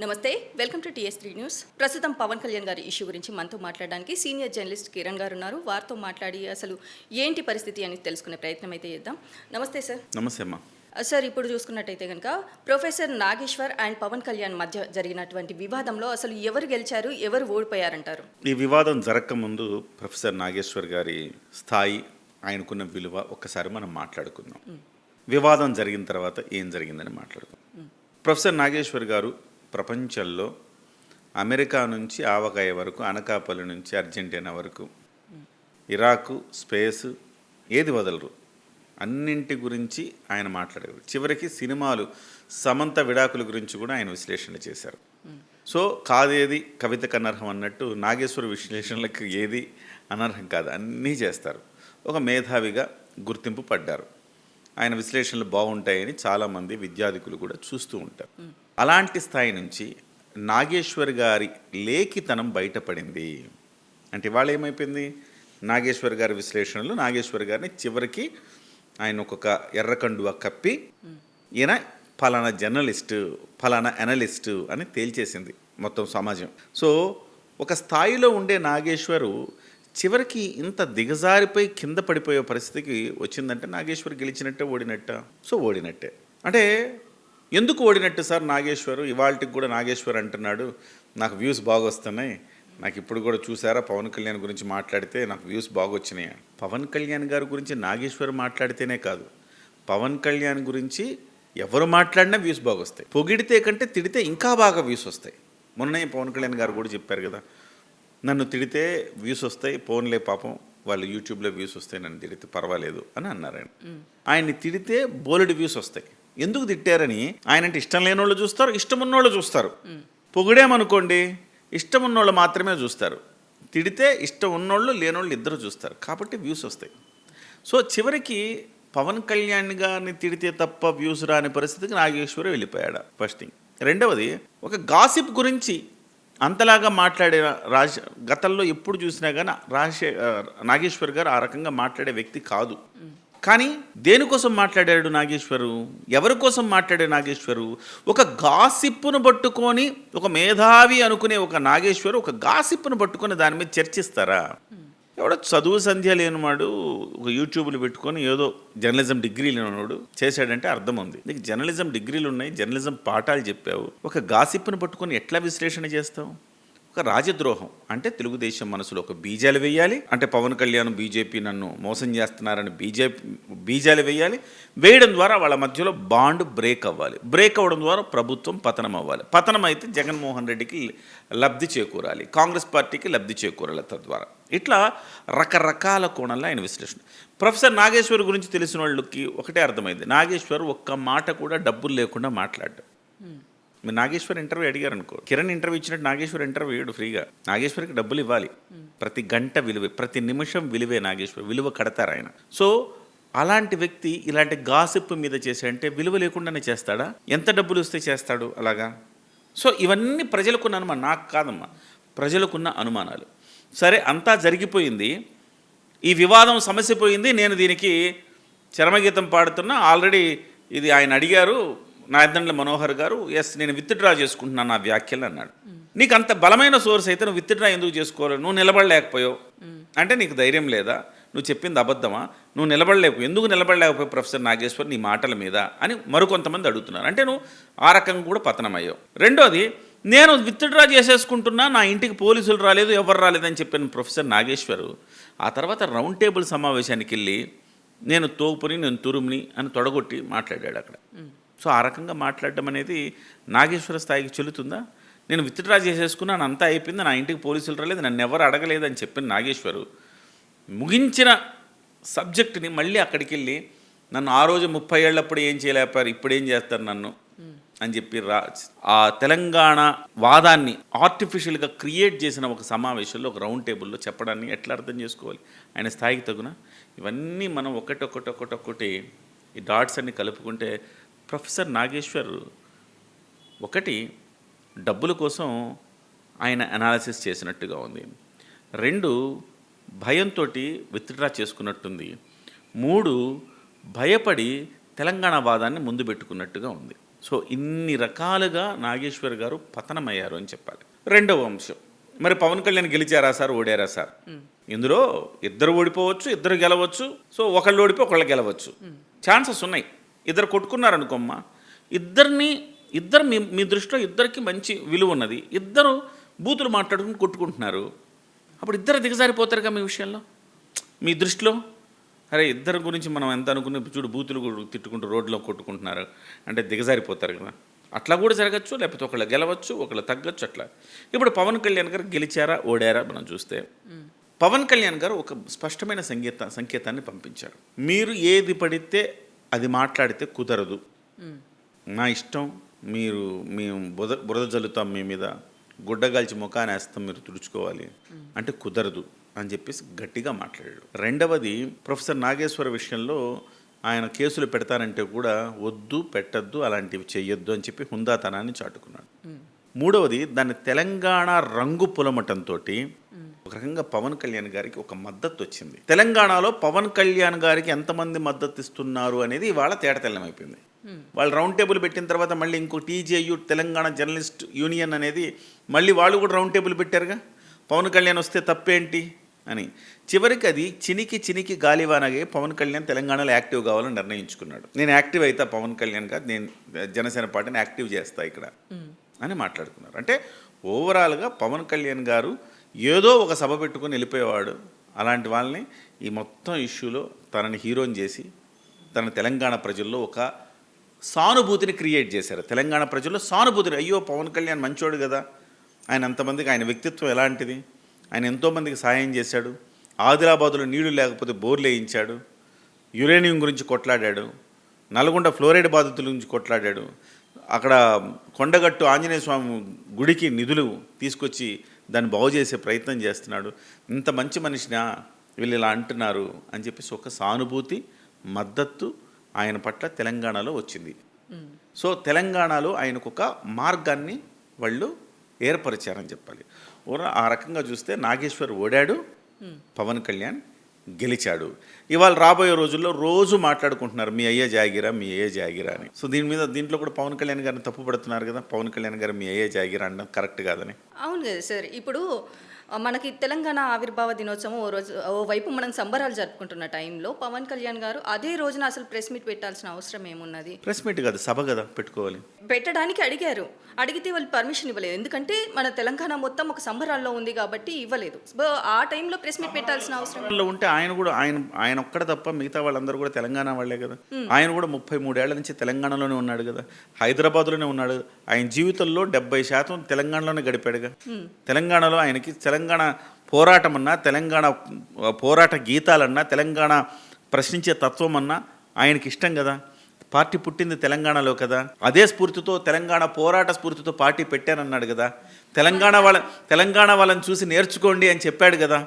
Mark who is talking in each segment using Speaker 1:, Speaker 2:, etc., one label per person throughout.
Speaker 1: నమస్తే welcome to టీఎస్3 news. ప్రస్తుతం పవన్ కళ్యాణ్ గారి ఇష్యూ గురించి మనతో మాట్లాడడానికి సీనియర్ జర్నలిస్ట్ కిరణ్ గారు ఉన్నారు. వారితో మాట్లాడి అసలు ఏంటి పరిస్థితి అని తెలుసుకునే ప్రయత్నం అయితే చేద్దాం. నమస్తే సార్.
Speaker 2: నమస్తే అమ్మా.
Speaker 1: సార్, ఇప్పుడు చూసుకున్నట్టయితే కనుక ప్రొఫెసర్ నాగేశ్వర్ అండ్ పవన్ కళ్యాణ్ మధ్య జరిగినటువంటి వివాదంలో అసలు ఎవరు గెలిచారు, ఎవరు ఓడిపోయారంటారు?
Speaker 2: ఈ వివాదం జరగకముందు ప్రొఫెసర్ నాగేశ్వర్ గారి స్థాయి, ఆయనకున్న విలువ ఒక్కసారి మనం మాట్లాడుకుందాం. వివాదం జరిగిన తర్వాత ఏం జరిగిందని మాట్లాడుకుందాం. ప్రొఫెసర్ నాగేశ్వర్ గారు ప్రపంచంలో అమెరికా నుంచి ఆవకాయ వరకు, అనకాపల్లి నుంచి అర్జెంటీనా వరకు, ఇరాకు, స్పేస్ ఏది వదలరు, అన్నింటి గురించి ఆయన మాట్లాడారు. చివరికి సినిమాలు సమంత విడాకుల గురించి కూడా ఆయన విశ్లేషణ చేశారు. సో కాదేది కవితకు అనర్హం అన్నట్టు నాగేశ్వర విశ్లేషణలకు ఏది అనర్హం కాదు, అన్నీ చేస్తారు. ఒక మేధావిగా గుర్తింపు పడ్డారు. ఆయన విశ్లేషణలు బాగుంటాయని చాలామంది విద్యార్థికులు కూడా చూస్తూ ఉంటారు. అలాంటి స్థాయి నుంచి నాగేశ్వర్ గారి లేఖితనం బయటపడింది. అంటే ఇవాళ ఏమైపోయింది, నాగేశ్వర్ గారి విశ్లేషణలు నాగేశ్వర్ గారిని చివరికి ఆయన ఒక్కొక్క ఎర్రకండువ కప్పి ఈయన ఫలానా జర్నలిస్టు, ఫలానా అనలిస్టు అని తేల్చేసింది మొత్తం సమాజం. సో ఒక స్థాయిలో ఉండే నాగేశ్వరు చివరికి ఇంత దిగజారిపోయి కింద పడిపోయే పరిస్థితికి వచ్చిందంటే నాగేశ్వర్ గెలిచినట్టే ఓడినట్ట? సో ఓడినట్టే. అంటే ఎందుకు ఓడినట్టు సార్ నాగేశ్వరు? ఇవాళకి కూడా నాగేశ్వర్ అంటున్నాడు నాకు వ్యూస్ బాగా వస్తున్నాయి, నాకు ఇప్పుడు కూడా చూసారా పవన్ కళ్యాణ్ గురించి మాట్లాడితే నాకు వ్యూస్ బాగా వచ్చినాయి. పవన్ కళ్యాణ్ గారి గురించి నాగేశ్వర్ మాట్లాడితేనే కాదు, పవన్ కళ్యాణ్ గురించి ఎవరు మాట్లాడినా వ్యూస్ బాగా వస్తాయి. పొగిడితే కంటే తిడితే ఇంకా బాగా వ్యూస్ వస్తాయి. మొన్నే పవన్ కళ్యాణ్ గారు కూడా చెప్పారు కదా, నన్ను తిడితే వ్యూస్ వస్తాయి, ఫోన్లే పాపం వాళ్ళు యూట్యూబ్లో వ్యూస్ వస్తాయి, నన్ను తిడితే పర్వాలేదు అని అన్నారు. ఆయన్ని తిడితే బోలెడు వ్యూస్ వస్తాయి. ఎందుకు తిట్టారని ఆయన అంటే ఇష్టం లేని వాళ్ళు చూస్తారు, ఇష్టం ఉన్నోళ్ళు చూస్తారు. పొగిడేమనుకోండి ఇష్టం ఉన్నోళ్ళు మాత్రమే చూస్తారు, తిడితే ఇష్టం ఉన్నోళ్ళు లేనోళ్ళు ఇద్దరు చూస్తారు. కాబట్టి వ్యూస్ వస్తాయి. సో చివరికి పవన్ కళ్యాణ్ గారిని తిడితే తప్ప వ్యూస్ రాని పరిస్థితికి నాగేశ్వరి వెళ్ళిపోయాడు. First thing. రెండవది, ఒక గాసిప్ గురించి అంతలాగా మాట్లాడే గతంలో ఎప్పుడు చూసినా కానీ నాగేశ్వర్ గారు ఆ రకంగా మాట్లాడే వ్యక్తి కాదు. కానీ దేనికోసం మాట్లాడాడు నాగేశ్వరు? ఎవరి కోసం మాట్లాడాడు నాగేశ్వరు? ఒక గాసిప్పును పట్టుకొని, ఒక మేధావి అనుకునే ఒక నాగేశ్వరు ఒక గాసిప్పును పట్టుకొని దాని మీద చర్చిస్తారా? ఎవడో చదువు సంధ్య లేనివాడు ఒక యూట్యూబ్లు పెట్టుకొని ఏదో జర్నలిజం డిగ్రీ లేనివాడు చేశాడంటే అర్థం ఉంది. నీకు జర్నలిజం డిగ్రీలు ఉన్నాయి, జర్నలిజం పాఠాలు చెప్పావు, ఒక గాసిప్ను పట్టుకొని ఎట్లా విశ్లేషణ చేస్తావు? ఒక రాజద్రోహం అంటే తెలుగుదేశం మనసులో ఒక బీజాలు వేయాలి. అంటే పవన్ కళ్యాణ్ బీజేపీ నన్ను మోసం చేస్తున్నారని బీజాలు వేయాలి. వేయడం ద్వారా వాళ్ళ మధ్యలో బాండ్ బ్రేక్ అవ్వాలి. బ్రేక్ అవ్వడం ద్వారా ప్రభుత్వం పతనం అవ్వాలి. పతనం అయితే జగన్మోహన్ రెడ్డికి లబ్ధి చేకూరాలి, కాంగ్రెస్ పార్టీకి లబ్ధి చేకూరాలి. తద్వారా ఇట్లా రకరకాల కోణంలో ఆయన విశ్లేషణ. ప్రొఫెసర్ నాగేశ్వర్ గురించి తెలిసిన వాళ్ళకి ఒకటే అర్థమైంది, నాగేశ్వర్ ఒక్క మాట కూడా డబ్బులు లేకుండా మాట్లాడ్డాడు. మీరు నాగేశ్వర్ ఇంటర్వ్యూ అడిగారు అనుకో, కిరణ్ ఇంటర్వ్యూ ఇచ్చినట్టు నాగేశ్వర్ ఇంటర్వ్యూ ఇవ్వడు ఫ్రీగా. నాగేశ్వరికి డబ్బులు ఇవ్వాలి. ప్రతి గంట విలువే, ప్రతి నిమిషం విలువే. నాగేశ్వర్ విలువ కడతారు ఆయన. సో అలాంటి వ్యక్తి ఇలాంటి గాసిప్ మీద చేశాడంటే విలువ లేకుండానే చేస్తాడా? ఎంత డబ్బులు వస్తే చేస్తాడు అలాగా? సో ఇవన్నీ ప్రజలకున్న అనుమానం, నాకు కాదమ్మా, ప్రజలకున్న అనుమానాలు. సరే అంతా జరిగిపోయింది, ఈ వివాదం సమస్య పోయింది, నేను దీనికి చరమగీతం పాడుతున్నా. ఆల్రెడీ ఇది ఆయన అడిగారు నాయదండ్ల మనోహర్ గారు, ఎస్ నేను విత్డ్రా చేసుకుంటున్నాను నా వ్యాఖ్యలు అన్నాడు. నీకు అంత బలమైన సోర్స్ అయితే నువ్వు విత్డ్రా ఎందుకు చేసుకోవాలి? నువ్వు నిలబడలేకపోయావు అంటే నీకు ధైర్యం లేదా? నువ్వు చెప్పింది అబద్ధమా? నువ్వు నిలబడలేకపోయావు, ఎందుకు నిలబడలేకపోయావు ప్రొఫెసర్ నాగేశ్వర్ నీ మాటల మీద అని మరికొంతమంది అడుగుతున్నారు. అంటే నువ్వు ఆ రకంగా కూడా పతనమయ్యావు. రెండోది, నేను విత్డ్రా చేసేసుకుంటున్నా, నా ఇంటికి పోలీసులు రాలేదు, ఎవరు రాలేదని చెప్పిన ప్రొఫెసర్ నాగేశ్వరు ఆ తర్వాత రౌండ్ టేబుల్ సమావేశానికి వెళ్ళి నేను తోపుని, నేను తురుముని అని తొడగొట్టి మాట్లాడాడు అక్కడ. సో ఆ రకంగా మాట్లాడడం అనేది నాగేశ్వర స్థాయికి చెల్లుతుందా? నేను విత్డ్రా చేసేసుకున్నాను, అంతా అయిపోయింది, నా ఇంటికి పోలీసులు రాలేదు, నన్ను ఎవరు అడగలేదని చెప్పిన నాగేశ్వరు ముగించిన సబ్జెక్టుని మళ్ళీ అక్కడికి వెళ్ళి నన్ను ఆ రోజు 30 ఏళ్ళప్పుడు ఏం చేయలేపారు, ఇప్పుడు ఏం చేస్తారు నన్ను అని చెప్పి ఆ తెలంగాణ వాదాన్ని ఆర్టిఫిషియల్గా క్రియేట్ చేసిన ఒక సమావేశంలో, ఒక రౌండ్ టేబుల్లో చెప్పడాన్ని ఎట్లా అర్థం చేసుకోవాలి? ఆయన స్థాయికి తగున ఇవన్నీ మనం ఒకటి ఈ డాట్స్ అన్ని కలుపుకుంటే ప్రొఫెసర్ నాగేశ్వర్ ఒకటి డబ్బుల కోసం ఆయన అనాలిసిస్ చేసినట్టుగా ఉంది. 2 భయంతో విత్డ్రా చేసుకున్నట్టుంది. 3 భయపడి తెలంగాణ వాదాన్ని ముందు పెట్టుకున్నట్టుగా ఉంది. సో ఇన్ని రకాలుగా నాగేశ్వర్ గారు పతనమయ్యారు అని చెప్పాలి. రెండవ అంశం, మరి పవన్ కళ్యాణ్ గెలిచారా సార్, ఓడారా సార్? ఇందులో ఇద్దరు ఓడిపోవచ్చు, ఇద్దరు గెలవచ్చు. సో ఒకళ్ళు ఓడిపోయి ఒకళ్ళు గెలవచ్చు, ఛాన్సెస్ ఉన్నాయి. ఇద్దరు కొట్టుకున్నారనుకోమ్మా, ఇద్దరు మీ దృష్టిలో ఇద్దరికి మంచి విలువ ఉన్నది, ఇద్దరు బూతులు మాట్లాడుకుని కొట్టుకుంటున్నారు. అప్పుడు ఇద్దరు దిగజారిపోతారుగా మీ విషయంలో, మీ దృష్టిలో. అరే ఇద్దరి గురించి మనం ఎంత అనుకుని చూడు బూతులు తిట్టుకుంటూ రోడ్లో కొట్టుకుంటున్నారు అంటే దిగజారిపోతారు కదా. అట్లా కూడా జరగచ్చు, లేకపోతే ఒకళ్ళు గెలవచ్చు, ఒకళ్ళు తగ్గచ్చు. అట్లా ఇప్పుడు పవన్ కళ్యాణ్ గారు గెలిచారా ఓడారా మనం చూస్తే, పవన్ కళ్యాణ్ గారు ఒక స్పష్టమైన సంకేతాన్ని పంపించారు. మీరు ఏది పడితే అది మాట్లాడితే కుదరదు, నా ఇష్టం, మేము బురద జల్లుతాం మీ మీద, గుడ్డగాల్చి ముఖాన్ని వేస్తాం, మీరు తుడుచుకోవాలి అంటే కుదరదు అని చెప్పేసి గట్టిగా మాట్లాడాడు. రెండవది, ప్రొఫెసర్ నాగేశ్వర విషయంలో ఆయన కేసులు పెడతానంటే కూడా వద్దు, పెట్టద్దు, అలాంటివి చెయ్యొద్దు అని చెప్పి హుందాతనాన్ని చాటుకున్నాడు. మూడవది, దాన్ని తెలంగాణ రంగు పులమటంతో ఒక రకంగా పవన్ కళ్యాణ్ గారికి ఒక మద్దతు వచ్చింది. తెలంగాణలో పవన్ కళ్యాణ్ గారికి ఎంతమంది మద్దతు ఇస్తున్నారు అనేది ఇవాళ తేటతెల్లమైపోయింది. వాళ్ళు రౌండ్ టేబుల్ పెట్టిన తర్వాత మళ్ళీ ఇంకో టీజేయు తెలంగాణ జర్నలిస్ట్ యూనియన్ అనేది మళ్ళీ వాళ్ళు కూడా రౌండ్ టేబుల్ పెట్టారుగా, పవన్ కళ్యాణ్ వస్తే తప్పేంటి అని. చివరికి అది చినికి గాలివానగా పవన్ కళ్యాణ్ తెలంగాణలో యాక్టివ్ కావాలని నిర్ణయించుకున్నాడు. నేను యాక్టివ్ అవుతా పవన్ కళ్యాణ్ గారు, నేను జనసేన పార్టీని యాక్టివ్ చేస్తా ఇక్కడ అని మాట్లాడుకున్నారు. అంటే ఓవరాల్గా పవన్ కళ్యాణ్ గారు ఏదో ఒక సభ పెట్టుకుని వెళ్ళిపోయేవాడు. అలాంటి వాళ్ళని ఈ మొత్తం ఇష్యూలో తనని హీరోని చేసి తన తెలంగాణ ప్రజల్లో ఒక సానుభూతిని క్రియేట్ చేశారు. తెలంగాణ ప్రజల్లో సానుభూతిని, అయ్యో పవన్ కళ్యాణ్ మంచోడు కదా, ఆయన అంతమందికి, ఆయన వ్యక్తిత్వం ఎలాంటిది, ఆయన ఎంతోమందికి సాయం చేశాడు, ఆదిలాబాదులో నీళ్లు లేకపోతే బోర్లు వేయించాడు, యురేనియం గురించి కొట్లాడాడు, నల్గొండ ఫ్లోరైడ్ బాధితుల గురించి కొట్లాడాడు, అక్కడ కొండగట్టు ఆంజనేయ స్వామి గుడికి నిధులు తీసుకొచ్చి దాన్ని బాగు చేసే ప్రయత్నం చేస్తున్నాడు, ఇంత మంచి మనిషినా వీళ్ళు ఇలా అంటున్నారు అని చెప్పేసి ఒక సానుభూతి, మద్దతు ఆయన పట్ల తెలంగాణలో వచ్చింది. సో తెలంగాణలో ఆయనకు ఒక మార్గాన్ని వాళ్ళు ఏర్పరిచారని చెప్పాలి. ఆ రకంగా చూస్తే నాగేశ్వర్ ఓడాడు, పవన్ కళ్యాణ్ గెలిచాడు. ఇవాళ రాబోయే రోజుల్లో రోజు మాట్లాడుకుంటున్నారు మీ అయ్యే జాగిరా అని. సో దీంట్లో కూడా పవన్ కళ్యాణ్ గారిని తప్పు పడుతున్నారు కదా, పవన్ కళ్యాణ్ గారు మీ అయ్యే జాగిరా అనడం కరెక్ట్ కాదని.
Speaker 1: అవును కదా సార్. ఇప్పుడు మనకి తెలంగాణ ఆవిర్భావ దినోత్సవం ఓవైపు మనం సంబరాలు జరుపుకుంటున్న టైంలో పవన్ కళ్యాణ్ గారు అదే రోజున అసలు ప్రెస్ మీట్ పెట్టాల్సిన అవసరం ఏమున్నది?
Speaker 2: ప్రెస్ మీట్ కాదు, సభ కదా పెట్టుకోవాలి.
Speaker 1: పెట్టడానికి అడిగితే వాళ్ళు పర్మిషన్ ఇవ్వలేదు. ఎందుకంటే మన తెలంగాణ మొత్తం ఒక సంబరాల్లో ఉంది కాబట్టి ఇవ్వలేదు. ఆ టైంలో ప్రెస్ మీట్ పెట్టాల్సిన అవసరం
Speaker 2: ఉంటే ఆయన ఒక్కడ తప్ప మిగతా వాళ్ళందరూ కూడా తెలంగాణ వాళ్ళే కదా. ఆయన కూడా 33 ఏళ్ల నుంచి తెలంగాణలోనే ఉన్నాడు కదా, హైదరాబాద్లోనే ఉన్నాడు. ఆయన జీవితంలో 70% తెలంగాణలోనే గడిపాడుగా. తెలంగాణలో ఆయనకి తెలంగాణ పోరాటం అన్నా, తెలంగాణ పోరాట గీతాలన్నా, తెలంగాణ ప్రశ్నించే తత్వం అన్నా ఆయనకి ఇష్టం కదా. పార్టీ పుట్టింది తెలంగాణలో కదా, అదే స్ఫూర్తితో తెలంగాణ పోరాట స్ఫూర్తితో పార్టీ పెట్టానన్నాడు కదా. తెలంగాణ వాళ్ళని చూసి నేర్చుకోండి అని చెప్పాడు కదా.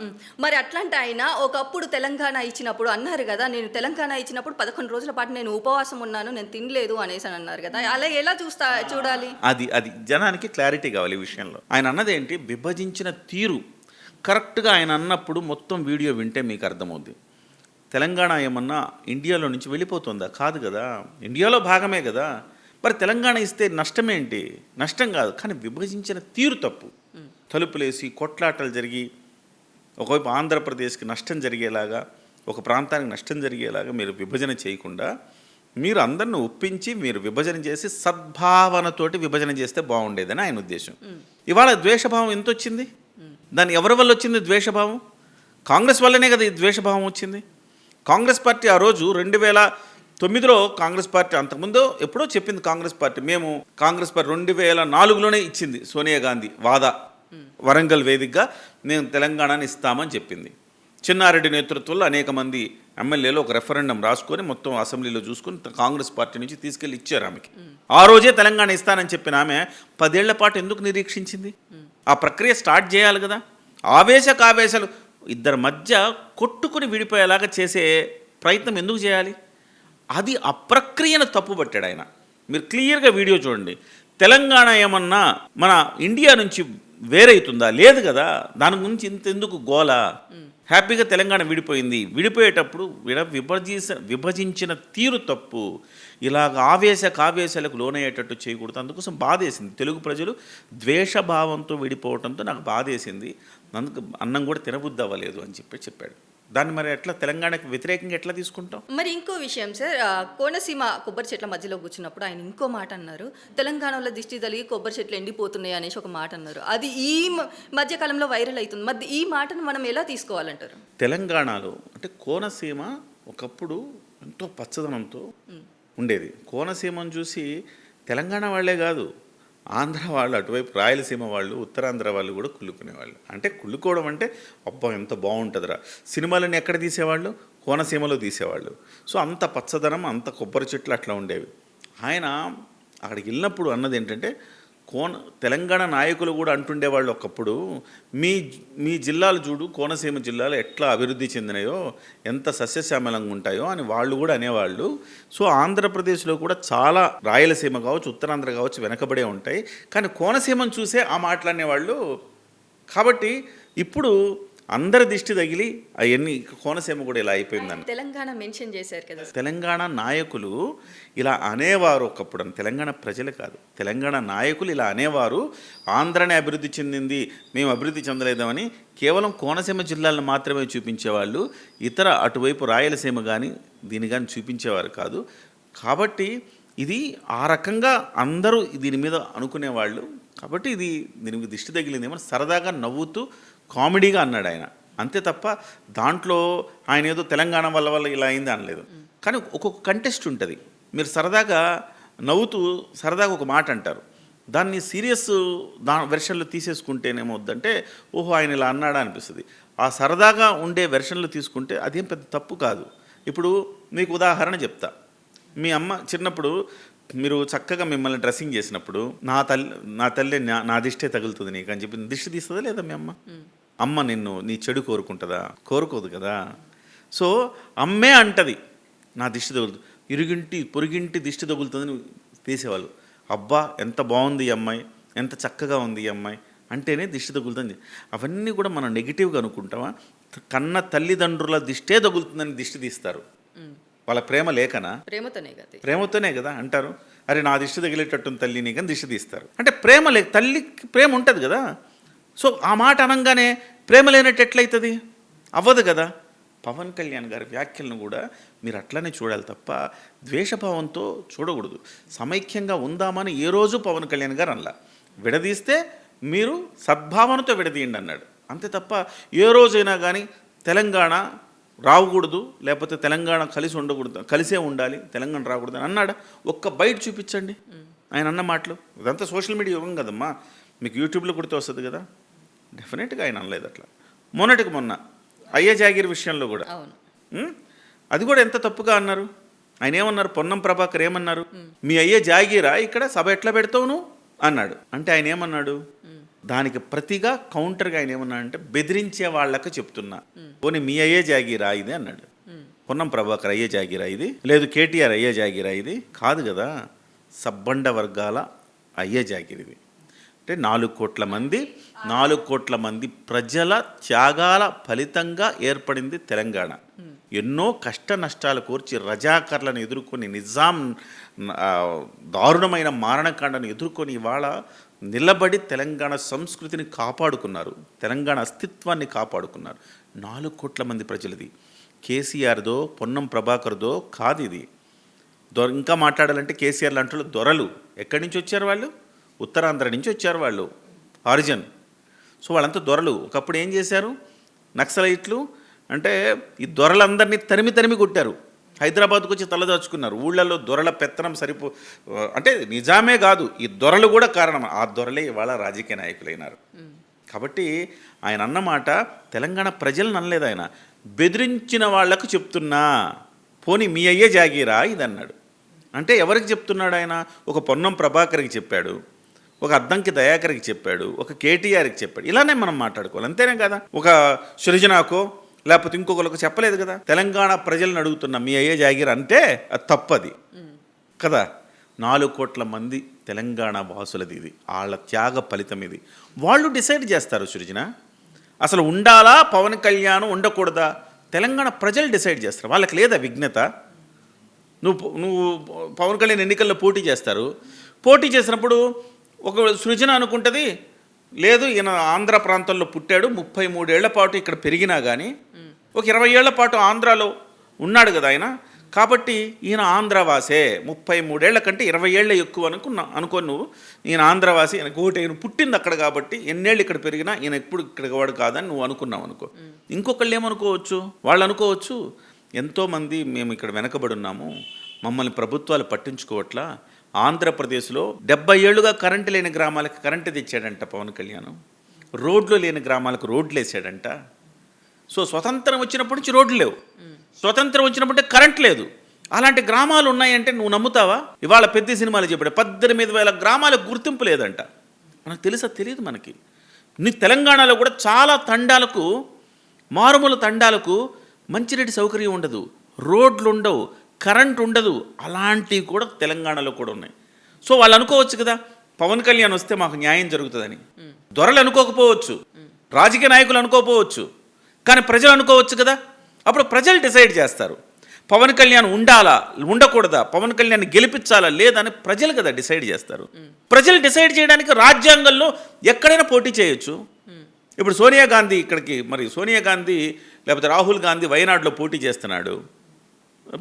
Speaker 1: మరి అట్లాంటి ఆయన ఒకప్పుడు తెలంగాణ ఇచ్చినప్పుడు అన్నారు కదా, నేను తెలంగాణ ఇచ్చినప్పుడు 11 రోజుల పాటు నేను ఉపవాసం ఉన్నాను, నేను తినలేదు అనేసి అని అన్నారు కదా. అలా ఎలా చూడాలి? అది
Speaker 2: జనానికి క్లారిటీ కావాలి ఈ విషయంలో. ఆయన అన్నది ఏంటి, విభజించిన తీరు కరెక్ట్గా ఆయన అన్నప్పుడు మొత్తం వీడియో వింటే మీకు అర్థమవుద్ది. తెలంగాణ ఏమన్నా ఇండియాలో నుంచి వెళ్ళిపోతుందా? కాదు కదా, ఇండియాలో భాగమే కదా. మరి తెలంగాణ ఇస్తే నష్టమేంటి? నష్టం కాదు, కానీ విభజించిన తీరు తప్పు. తలుపులేసి కొట్లాటలు జరిగి ఒకవైపు ఆంధ్రప్రదేశ్కి నష్టం జరిగేలాగా, ఒక ప్రాంతానికి నష్టం జరిగేలాగా మీరు విభజన చేయకుండా మీరు అందరిని ఒప్పించి మీరు విభజన చేసి సద్భావనతోటి విభజన చేస్తే బాగుండేదని ఆయన ఉద్దేశం. ఇవాళ ద్వేషభావం ఎంత వచ్చింది? దాని ఎవరి వల్ల వచ్చింది ద్వేషభావం? కాంగ్రెస్ వల్లనే కదా ఈ ద్వేషభావం వచ్చింది. కాంగ్రెస్ పార్టీ ఆ రోజు 2009లో కాంగ్రెస్ పార్టీ, అంతకుముందు ఎప్పుడో చెప్పింది కాంగ్రెస్ పార్టీ, మేము కాంగ్రెస్ పార్టీ 2004లోనే ఇచ్చింది సోనియా గాంధీ వాదా, వరంగల్ వేదికగా మేము తెలంగాణని ఇస్తామని చెప్పింది. చిన్నారెడ్డి నేతృత్వంలో అనేక మంది ఎమ్మెల్యేలు ఒక రెఫరెండం రాసుకొని మొత్తం అసెంబ్లీలో చూసుకొని కాంగ్రెస్ పార్టీ నుంచి తీసుకెళ్ళి ఇచ్చారు ఆమెకి. ఆ రోజే తెలంగాణ ఇస్తానని చెప్పిన ఆమె 10 ఏళ్ల పాటు ఎందుకు నిరీక్షించింది? ఆ ప్రక్రియ స్టార్ట్ చేయాలి కదా. ఆవేశాలు ఇద్దరి మధ్య కొట్టుకుని విడిపోయేలాగా చేసే ప్రయత్నం ఎందుకు చేయాలి? అది ఆ ప్రక్రియను తప్పుపట్టాడు ఆయన. మీరు క్లియర్గా వీడియో చూడండి. తెలంగాణ ఏమన్నా మన ఇండియా నుంచి వేరైతుందా? లేదు కదా. దాని గురించి ఇంత ఎందుకు గోల? హ్యాపీగా తెలంగాణ విడిపోయింది. విడిపోయేటప్పుడు విభజించిన తీరు తప్పు. ఇలాగ కావేశాలకు లోనయ్యేటట్టు చేయకూడదు. అందుకోసం బాధేసింది. తెలుగు ప్రజలు ద్వేషభావంతో విడిపోవడంతో నాకు బాధేసింది. అందుకు అన్నం కూడా తినబుద్ధి అవ్వలేదు అని చెప్పాడు. దాన్ని మరి ఎట్లా తెలంగాణకు వ్యతిరేకంగా ఎట్లా తీసుకుంటాం?
Speaker 1: మరి ఇంకో విషయం సార్, కోనసీమ కొబ్బరి చెట్ల మధ్యలో కూర్చున్నప్పుడు ఆయన ఇంకో మాట అన్నారు. తెలంగాణలో దిష్టి తగిలి కొబ్బరి చెట్లు ఎండిపోతున్నాయి అనేసి ఒక మాట అన్నారు. అది ఈ మధ్యకాలంలో వైరల్ అవుతుంది. మరి ఈ మాటను మనం ఎలా తీసుకోవాలంటారు?
Speaker 2: తెలంగాణలో అంటే కోనసీమ ఒకప్పుడు ఎంతో పచ్చదనంతో ఉండేది. కోనసీమను చూసి తెలంగాణ వాళ్ళే కాదు, ఆంధ్ర వాళ్ళు, అటువైపు రాయలసీమ వాళ్ళు, ఉత్తరాంధ్ర వాళ్ళు కూడా కుళ్ళుకునేవాళ్ళు. అంటే కుళ్ళుకోవడం అంటే అబ్బా ఎంత బాగుంటుందిరా. సినిమాలని ఎక్కడ తీసేవాళ్ళు? కోనసీమలో తీసేవాళ్ళు. సో అంత పచ్చదనం, అంత కొబ్బరి చెట్లు అట్లా ఉండేవి. ఆయన అక్కడికి వెళ్ళినప్పుడు అన్నది ఏంటంటే, తెలంగాణ నాయకులు కూడా అంటుండేవాళ్ళు ఒకప్పుడు, మీ జిల్లాలు చూడు, కోనసీమ జిల్లాలు ఎట్లా అభివృద్ధి చెందినాయో, ఎంత సస్యశ్యామలంగా ఉంటాయో అని వాళ్ళు కూడా అనేవాళ్ళు. సో ఆంధ్రప్రదేశ్లో కూడా చాలా, రాయలసీమ కావచ్చు, ఉత్తరాంధ్ర కావచ్చు, వెనకబడే ఉంటాయి. కానీ కోనసీమను చూసే ఆ మాటలనేవాళ్ళు. కాబట్టి ఇప్పుడు అందరి దిష్టి తగిలి అవన్నీ కోనసీమ కూడా ఇలా అయిపోయిందని
Speaker 1: తెలంగాణ మెన్షన్ చేశారు కదా.
Speaker 2: తెలంగాణ నాయకులు ఇలా అనేవారు ఒకప్పుడు. తెలంగాణ ప్రజలు కాదు, తెలంగాణ నాయకులు ఇలా అనేవారు. ఆంధ్రనే అభివృద్ధి చెందింది, మేము అభివృద్ధి చెందలేదామని కేవలం కోనసీమ జిల్లాలను మాత్రమే చూపించేవాళ్ళు. ఇతర అటువైపు రాయలసీమ కానీ దీన్ని కానీ చూపించేవారు కాదు. కాబట్టి ఇది ఆ రకంగా అందరూ దీని మీద అనుకునేవాళ్ళు. కాబట్టి దీనికి దిష్టి తగిలిందేమో సరదాగా నవ్వుతూ కామెడీగా అన్నాడు ఆయన. అంతే తప్ప దాంట్లో ఆయన ఏదో తెలంగాణ వల్ల ఇలా అయింది అనలేదు. కానీ ఒక్కొక్క కంటెస్ట్ ఉంటుంది. మీరు సరదాగా నవ్వుతూ సరదాగా ఒక మాట అంటారు, దాన్ని సీరియస్ వెర్షన్లో తీసేసుకుంటేనేమవుద్దంటే ఓహో ఆయన ఇలా అన్నాడా అనిపిస్తుంది. ఆ సరదాగా ఉండే వెర్షన్లో తీసుకుంటే అదేం పెద్ద తప్పు కాదు. ఇప్పుడు మీకు ఉదాహరణ చెప్తా. మీ అమ్మ చిన్నప్పుడు మీరు చక్కగా మిమ్మల్ని డ్రెస్సింగ్ చేసినప్పుడు నా తల్లి నా దిష్టే తగులుతుంది నీకు అని చెప్పి దిష్టి తీస్తుందా లేదా మీ అమ్మ నీ చెడు కోరుకుంటుందా? కోరుకోదు కదా. సో అమ్మే అంటది నా దిష్టి తగులుతుంది, పొరుగింటి దిష్టి తగులుతుందని తీసేవాళ్ళు. అబ్బా ఎంత బాగుంది ఈ అమ్మాయి, ఎంత చక్కగా ఉంది ఈ అమ్మాయి అంటేనే దిష్టి తగులుతుంది. అవన్నీ కూడా మనం నెగిటివ్గా అనుకుంటామా? కన్న తల్లిదండ్రుల దిష్టే తగులుతుందని దిష్టి తీస్తారు. వాళ్ళ ప్రేమ లేకనా? ప్రేమతోనే కదా అంటారు. అరే నా దిష్టి తగిలేటట్టు తల్లి నీకని దిష్టి తీస్తారు. అంటే ప్రేమ తల్లికి ప్రేమ ఉంటుంది కదా. సో ఆ మాట అనగానే ప్రేమ లేనట్టు ఎట్లయితుంది? అవ్వదు కదా. పవన్ కళ్యాణ్ గారి వ్యాఖ్యలను కూడా మీరు అట్లనే చూడాలి తప్ప ద్వేషభావంతో చూడకూడదు. సమైక్యంగా ఉందామని ఏ రోజు పవన్ కళ్యాణ్ గారు అనలా. విడదీస్తే మీరు సద్భావనతో విడదీయండి అన్నాడు. అంతే తప్ప ఏ రోజైనా కానీ తెలంగాణ రాకూడదు, లేకపోతే తెలంగాణ కలిసే ఉండాలి, తెలంగాణ రాకూడదు అని అన్నాడా? ఒక్క బయట చూపించండి ఆయన అన్న మాటలు. ఇదంతా సోషల్ మీడియా యుగం కదమ్మా, మీకు యూట్యూబ్లో కొడితే వస్తుంది కదా. డెఫినెట్గా ఆయన అనలేదు అట్లా. మొన్న అయ్య జాగీర్ విషయంలో కూడా అది కూడా ఎంత తప్పుగా అన్నారు. ఆయన ఏమన్నారు? పొన్నం ప్రభాకర్ ఏమన్నారు? మీ అయ్యే జాగీరా, ఇక్కడ సభ ఎట్లా పెడతావు నువ్వు అన్నాడు. అంటే ఆయన ఏమన్నాడు? దానికి ప్రతిగా కౌంటర్గా ఆయన ఏమన్నాడంటే బెదిరించే వాళ్ళకి చెప్తున్నా, పోనీ మీ అయ్యే జాగీరా ఇది అన్నాడు. పొన్నం ప్రభాకర్ అయ్యే జాగీరా ఇది, లేదు కేటీఆర్ అయ్యే జాగీరా ఇది కాదు కదా, సబ్బండ వర్గాల అయ్యే జాగీర్ ఇది. అంటే 4 కోట్ల మంది ప్రజల త్యాగాల ఫలితంగా ఏర్పడింది తెలంగాణ. ఎన్నో కష్ట నష్టాలు కోర్చి రజాకర్లను ఎదుర్కొని, నిజాం దారుణమైన మారణకాండను ఎదుర్కొని ఇవాళ నిలబడి తెలంగాణ సంస్కృతిని కాపాడుకున్నారు, తెలంగాణ అస్తిత్వాన్ని కాపాడుకున్నారు. 4 కోట్ల మంది ప్రజలది. కేసీఆర్దో పొన్నం ప్రభాకర్దో కాదు ఇది. ఇంకా మాట్లాడాలంటే కేసీఆర్ లాంటి దొరలు ఎక్కడి నుంచి వచ్చారు? వాళ్ళు ఉత్తరాంధ్ర నుంచి వచ్చారు, వాళ్ళు ఆరిజిన్. సో వాళ్ళంతా దొరలు. ఒకప్పుడు ఏం చేశారు నక్సలైట్లు అంటే? ఈ దొరలందరినీ తరిమి కొట్టారు. హైదరాబాద్కు వచ్చి తలదాచుకున్నారు. ఊళ్ళల్లో దొరల పెత్తనం అంటే నిజామే కాదు, ఈ దొరలు కూడా కారణం. ఆ దొరలే ఇవాళ రాజకీయ నాయకులైనారు. కాబట్టి ఆయన అన్నమాట తెలంగాణ ప్రజలను అనలేదు, ఆయన బెదిరించిన వాళ్లకు చెప్తున్నా, పోనీ మీ అయ్యే జాగీరా ఇది అన్నాడు. అంటే ఎవరికి చెప్తున్నాడు ఆయన? ఒక పొన్నం ప్రభాకర్కి చెప్పాడు, ఒక అద్దంకి దయాకర్కి చెప్పాడు, ఒక కేటీఆర్కి చెప్పాడు. ఇలానే మనం మాట్లాడుకోవాలి, అంతేనే కదా. ఒక సృజనాకో లేకపోతే ఇంకొకరికి చెప్పలేదు కదా. తెలంగాణ ప్రజలను అడుగుతున్నా మీ అయ్యే జాగీర్ అంటే అది తప్పది కదా. 4 కోట్ల మంది తెలంగాణ వాసులది ఇది, వాళ్ళ త్యాగ ఫలితం ఇది. వాళ్ళు డిసైడ్ చేస్తారు సృజన. అసలు ఉండాలా పవన్ కళ్యాణ్, ఉండకూడదా తెలంగాణ ప్రజలు డిసైడ్ చేస్తారు. వాళ్ళకి లేదా విఘ్నత? నువ్వు పవన్ కళ్యాణ్ ఎన్నికల్లో పోటీ చేస్తారు. పోటీ చేసినప్పుడు ఒక సృజన అనుకుంటుంది, లేదు ఈయన ఆంధ్ర ప్రాంతంలో పుట్టాడు, 33 ఏళ్ల పాటు ఇక్కడ పెరిగినా కానీ ఒక 20 ఏళ్ల పాటు ఆంధ్రాలో ఉన్నాడు కదా ఆయన, కాబట్టి ఈయన ఆంధ్రవాసే. 33 ఏళ్ల కంటే 20 ఏళ్ళ ఎక్కువ అనుకో నువ్వు, ఈయన ఆంధ్రవాసి, ఈయన ఈయన పుట్టింది అక్కడ కాబట్టి ఎన్నేళ్ళు ఇక్కడ పెరిగినా ఈయన ఎప్పుడు ఇక్కడ వాడు కాదని నువ్వు అనుకున్నావు అనుకో. ఇంకొకళ్ళు ఏమనుకోవచ్చు, వాళ్ళు అనుకోవచ్చు, ఎంతోమంది మేము ఇక్కడ వెనకబడి ఉన్నాము, మమ్మల్ని ప్రభుత్వాలు పట్టించుకోవట్లా, ఆంధ్రప్రదేశ్లో 70 ఏళ్ళుగా కరెంటు లేని గ్రామాలకు కరెంటు తెచ్చాడంట పవన్ కళ్యాణ్, రోడ్లు లేని గ్రామాలకు రోడ్లు వేసాడంట. సో స్వతంత్రం వచ్చినప్పటి నుంచి రోడ్లు లేవు, స్వతంత్రం వచ్చినప్పుడే కరెంట్ లేదు. అలాంటి గ్రామాలు ఉన్నాయంటే నువ్వు నమ్ముతావా? ఇవాళ పెద్ద సినిమాలు చెప్పాడు 18,000 గ్రామాలకు గుర్తింపు లేదంట. మనకు తెలుసా? తెలియదు మనకి. నీ తెలంగాణలో కూడా చాలా తండాలకు, మారుమూల తండాలకు మంచినీటి సౌకర్యం ఉండదు, రోడ్లు ఉండవు, కరెంట్ ఉండదు. అలాంటివి కూడా తెలంగాణలో కూడా ఉన్నాయి. సో వాళ్ళు అనుకోవచ్చు కదా పవన్ కళ్యాణ్ వస్తే మాకు న్యాయం జరుగుతుందని. దొరలు అనుకోకపోవచ్చు, రాజకీయ నాయకులు అనుకోకపోవచ్చు, కానీ ప్రజలు అనుకోవచ్చు కదా. అప్పుడు ప్రజలు డిసైడ్ చేస్తారు పవన్ కళ్యాణ్ ఉండాలా, ఉండకూడదా, పవన్ కళ్యాణ్ గెలిపించాలా లేదని ప్రజలు కదా డిసైడ్ చేస్తారు. ప్రజలు డిసైడ్ చేయడానికి రాజ్యాంగంలో ఎక్కడైనా పోటీ చేయొచ్చు. ఇప్పుడు సోనియా గాంధీ ఇక్కడికి, మరి సోనియా గాంధీ లేకపోతే రాహుల్ గాంధీ వయనాడులో పోటీ చేస్తున్నాడు,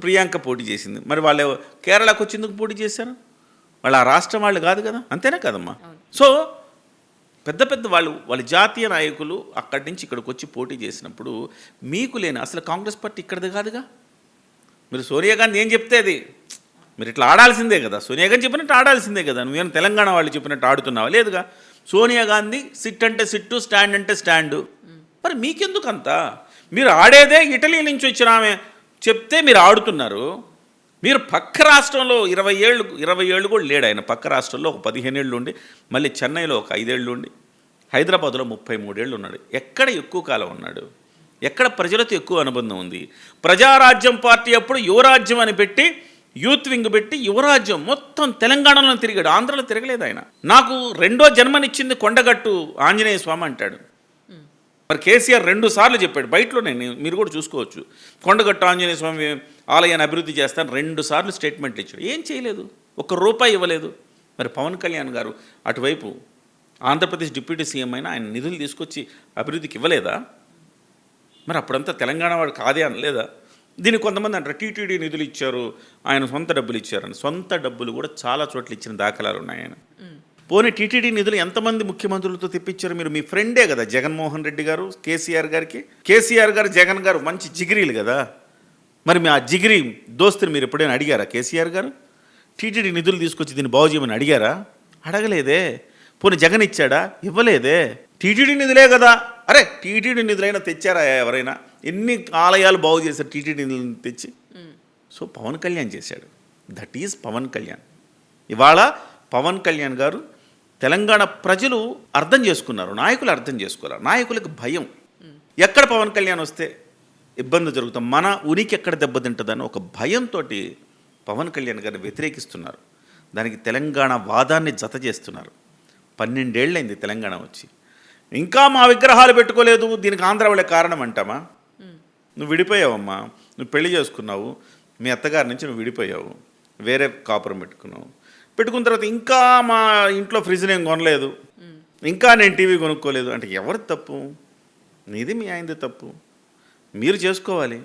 Speaker 2: ప్రియాంక పోటీ చేసింది, మరి వాళ్ళు కేరళకు వచ్చేందుకు పోటీ చేశారు? వాళ్ళు ఆ రాష్ట్రం వాళ్ళు కాదు కదా, అంతేనా కదమ్మా? సో పెద్ద పెద్ద వాళ్ళ జాతీయ నాయకులు అక్కడి నుంచి ఇక్కడికి వచ్చి పోటీ చేసినప్పుడు మీకు లేని, అసలు కాంగ్రెస్ పార్టీ ఇక్కడిది కాదుగా. మీరు సోనియా గాంధీ ఏం చెప్తే అది మీరు ఇట్లా ఆడాల్సిందే కదా, సోనియా గాంధీ చెప్పినట్టు ఆడాల్సిందే కదా. నువ్వేమో తెలంగాణ వాళ్ళు చెప్పినట్టు ఆడుతున్నావా? లేదుగా. సోనియా గాంధీ సిట్ అంటే సిట్టు, స్టాండ్ అంటే స్టాండు. మరి మీకెందుకు అంతా? మీరు ఆడేదే ఇటలీ నుంచి వచ్చిన ఆమె చెప్తే మీరు ఆడుతున్నారు. మీరు పక్క రాష్ట్రంలో 20 ఏళ్ళు కూడా లేడు ఆయన. పక్క రాష్ట్రంలో ఒక 15 ఏళ్ళు ఉండి, మళ్ళీ చెన్నైలో ఒక 5 ఏళ్ళు ఉండి, హైదరాబాద్లో 33 ఏళ్ళు ఉన్నాడు. ఎక్కడ ఎక్కువ కాలం ఉన్నాడు? ఎక్కడ ప్రజలతో ఎక్కువ అనుబంధం ఉంది? ప్రజారాజ్యం పార్టీ అప్పుడు యువరాజ్యం అని పెట్టి, యూత్ వింగ్ పెట్టి యువరాజ్యం మొత్తం తెలంగాణలో తిరిగాడు, ఆంధ్రలో తిరగలేదు ఆయన. నాకు రెండో జన్మనిచ్చింది కొండగట్టు ఆంజనేయ స్వామి అంటాడు. మరి కేసీఆర్ 2 సార్లు చెప్పాడు, బయటలోనే మీరు కూడా చూసుకోవచ్చు. కొండగట్టు ఆంజనేయ స్వామి ఆలయాన్ని అభివృద్ధి చేస్తాను 2 సార్లు స్టేట్మెంట్లు ఇచ్చాడు. ఏం చేయలేదు, ₹1 ఇవ్వలేదు. మరి పవన్ కళ్యాణ్ గారు అటువైపు ఆంధ్రప్రదేశ్ డిప్యూటీ సీఎం అయినా ఆయన నిధులు తీసుకొచ్చి అభివృద్ధికి ఇవ్వలేదా? మరి అప్పుడంతా తెలంగాణ వాడు కాదే అనలేదా? దీనికి కొంతమంది అంటారు టీటీడీ నిధులు ఇచ్చారు, ఆయన సొంత డబ్బులు ఇచ్చారని. సొంత డబ్బులు కూడా చాలా చోట్ల ఇచ్చిన దాఖలాలు ఉన్నాయి ఆయన. పోనీ టీటీడీ నిధులు ఎంతమంది ముఖ్యమంత్రులతో తెప్పించారు? మీరు మీ ఫ్రెండే కదా జగన్మోహన్ రెడ్డి గారు, కేసీఆర్ గారికి. కేసీఆర్ గారు, జగన్ గారు మంచి జిగిరీలు కదా. మరి మీ ఆ జిగిరి దోస్తుని మీరు ఎప్పుడైనా అడిగారా? కేసీఆర్ గారు టీటీడీ నిధులు తీసుకొచ్చి దీన్ని బాగు చేయమని అడిగారా? అడగలేదే. పోనీ జగన్ ఇచ్చాడా? ఇవ్వలేదే. టీటీడీ నిధులే కదా. అరే టీటీడీ నిధులైనా తెచ్చారా ఎవరైనా? ఎన్ని ఆలయాలు బాగు చేశారు టీటీడీ నిధులను తెచ్చి? సో పవన్ కళ్యాణ్ చేశాడు. That is Pawan Kalyan. ఇవాళ పవన్ కళ్యాణ్ గారు తెలంగాణ ప్రజలు అర్థం చేసుకున్నారు, నాయకులు అర్థం చేసుకోవాలి. నాయకులకు భయం, ఎక్కడ పవన్ కళ్యాణ్ వస్తే ఇబ్బంది జరుగుతాం, మన ఉనికి ఎక్కడ దెబ్బతింటుందని ఒక భయంతో పవన్ కళ్యాణ్ గారిని వ్యతిరేకిస్తున్నారు. దానికి తెలంగాణ వాదాన్ని జత చేస్తున్నారు. 12 ఏళ్ళైంది తెలంగాణ వచ్చి, ఇంకా మా విగ్రహాలు పెట్టుకోలేదు, దీనికి ఆంధ్ర వాళ్ళే కారణం అంటామా? నువ్వు విడిపోయావమ్మా, నువ్వు పెళ్లి చేసుకున్నావు, మీ అత్తగారి నుంచి నువ్వు విడిపోయావు, వేరే కాపురం పెట్టుకున్న తర్వాత ఇంకా మా ఇంట్లో ఫ్రిడ్జ్ నేను కొనలేదు, ఇంకా నేను టీవీ కొనుక్కోలేదు అంటే ఎవరి తప్పు? నీది మీ ఆయనది తప్పు. మీరు చేసుకోవాలి,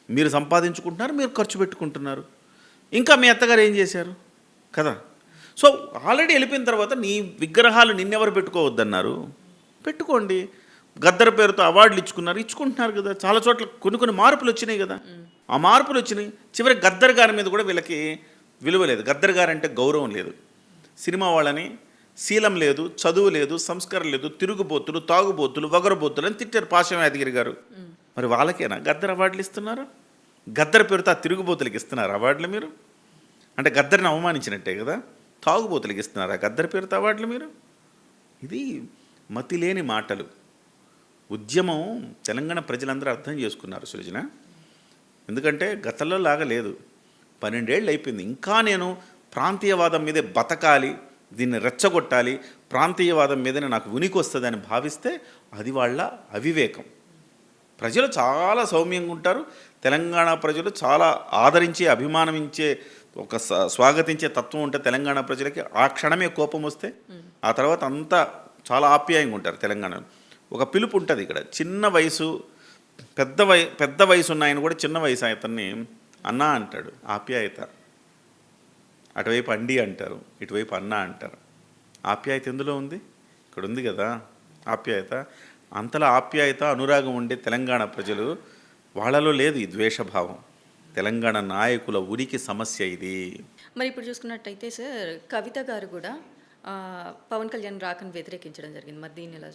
Speaker 2: మీరు సంపాదించుకుంటున్నారు, మీరు ఖర్చు పెట్టుకుంటున్నారు. ఇంకా మీ అత్తగారు ఏం చేశారు కదా. సో ఆల్రెడీ వెళ్ళిపోయిన తర్వాత నీ విగ్రహాలు నిన్నెవరు పెట్టుకోవద్దన్నారు? పెట్టుకోండి. గద్దర్ పేరుతో అవార్డులు ఇచ్చుకుంటున్నారు కదా. చాలా చోట్ల కొన్ని మార్పులు వచ్చినాయి కదా. ఆ మార్పులు వచ్చినాయి. చివరికి గద్దర్ గారి మీద కూడా వీళ్ళకి విలువ లేదు. గద్దర్ గారు అంటే గౌరవం లేదు. సినిమా వాళ్ళని శీలం లేదు, చదువు లేదు, సంస్కారం లేదు, తిరుగుబోతులు, తాగుబోతులు, వగరబోతులు అని తిట్టారు పాశం యాదగిరి గారు. మరి వాళ్ళకేనా గద్దర్ అవార్డులు ఇస్తున్నారు? గద్దర్ పేరుతో ఆ తిరుగుబోతులకి ఇస్తున్నారు అవార్డులు మీరు? అంటే గద్దర్ని అవమానించినట్టే కదా. తాగుబోతులకి ఇస్తున్నారు ఆ గద్దర్ పేరుతో అవార్డులు మీరు? ఇది మతిలేని మాటలు. ఉద్యమం తెలంగాణ ప్రజలందరూ అర్థం చేసుకున్నారు సృజన. ఎందుకంటే గతంలో లాగా లేదు, 12 ఏళ్ళు అయిపోయింది. ఇంకా నేను ప్రాంతీయవాదం మీదే బతకాలి, దీన్ని రెచ్చగొట్టాలి, ప్రాంతీయవాదం మీదనే నాకు ఉనికి వస్తుందని భావిస్తే అది వాళ్ళ అవివేకం. ప్రజలు చాలా సౌమ్యంగా ఉంటారు. తెలంగాణ ప్రజలు చాలా ఆదరించి అభిమానించే ఒక స్వాగతించే తత్వం ఉంటే తెలంగాణ ప్రజలకి ఆ క్షణమే కోపం వస్తే ఆ తర్వాత అంతా చాలా ఆప్యాయంగా ఉంటారు. తెలంగాణలో ఒక పిలుపు ఉంటుంది. ఇక్కడ చిన్న వయసు పెద్ద వయసు ఉన్న ఆయన కూడా చిన్న వయసు అతన్ని అన్న అంటాడు, ఆప్యాయత. అటువైపు అండి అంటారు, ఇటువైపు అన్న అంటారు. ఆప్యాయత ఎందులో ఉంది? ఇక్కడ ఉంది కదా ఆప్యాయత. అంతలా ఆప్యాయత అనురాగం ఉండే తెలంగాణ ప్రజలు వాళ్ళలో లేదు ఈ ద్వేషభావం. తెలంగాణ నాయకుల ఉనికి సమస్య ఇది.
Speaker 1: మరి ఇప్పుడు చూసుకున్నట్టయితే సార్, కవిత గారు కూడా పవన్ కళ్యాణ్ రాకను వ్యతిరేకించడం జరిగింది. మరి దీన్ని ఎలా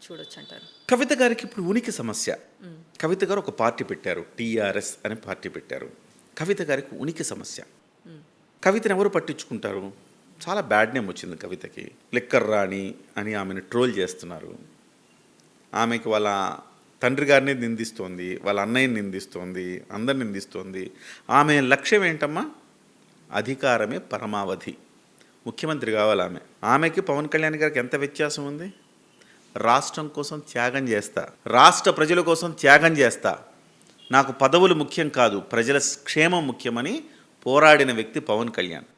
Speaker 1: చూడొచ్చు అంటారు?
Speaker 2: కవిత గారికి ఇప్పుడు ఉనికి సమస్య. కవిత గారు ఒక పార్టీ పెట్టారు, టీఆర్ఎస్ అనే పార్టీ పెట్టారు. కవిత గారికి ఉనికి సమస్య. కవితను ఎవరు పట్టించుకుంటారు? చాలా బ్యాడ్ నేమ్ వచ్చింది కవితకి. లిక్కర్ రాణి అని ఆమెను ట్రోల్ చేస్తున్నారు. ఆమెకి వాళ్ళ తండ్రి గారిని నిందిస్తోంది, వాళ్ళ అన్నయ్యని నిందిస్తోంది, అందరిని నిందిస్తోంది. ఆమె లక్ష్యం ఏంటమ్మా? అధికారమే పరమావధి. ముఖ్యమంత్రి కావాలి ఆమె. ఆమెకి పవన్ కళ్యాణ్ గారికి ఎంత వ్యత్యాసం ఉంది? రాష్ట్రం కోసం త్యాగం చేస్తా, రాష్ట్ర ప్రజల కోసం త్యాగం చేస్తా, నాకు పదవులు ముఖ్యం కాదు, ప్రజల క్షేమం ముఖ్యమని పోరాడిన వ్యక్తి పవన్ కళ్యాణ్.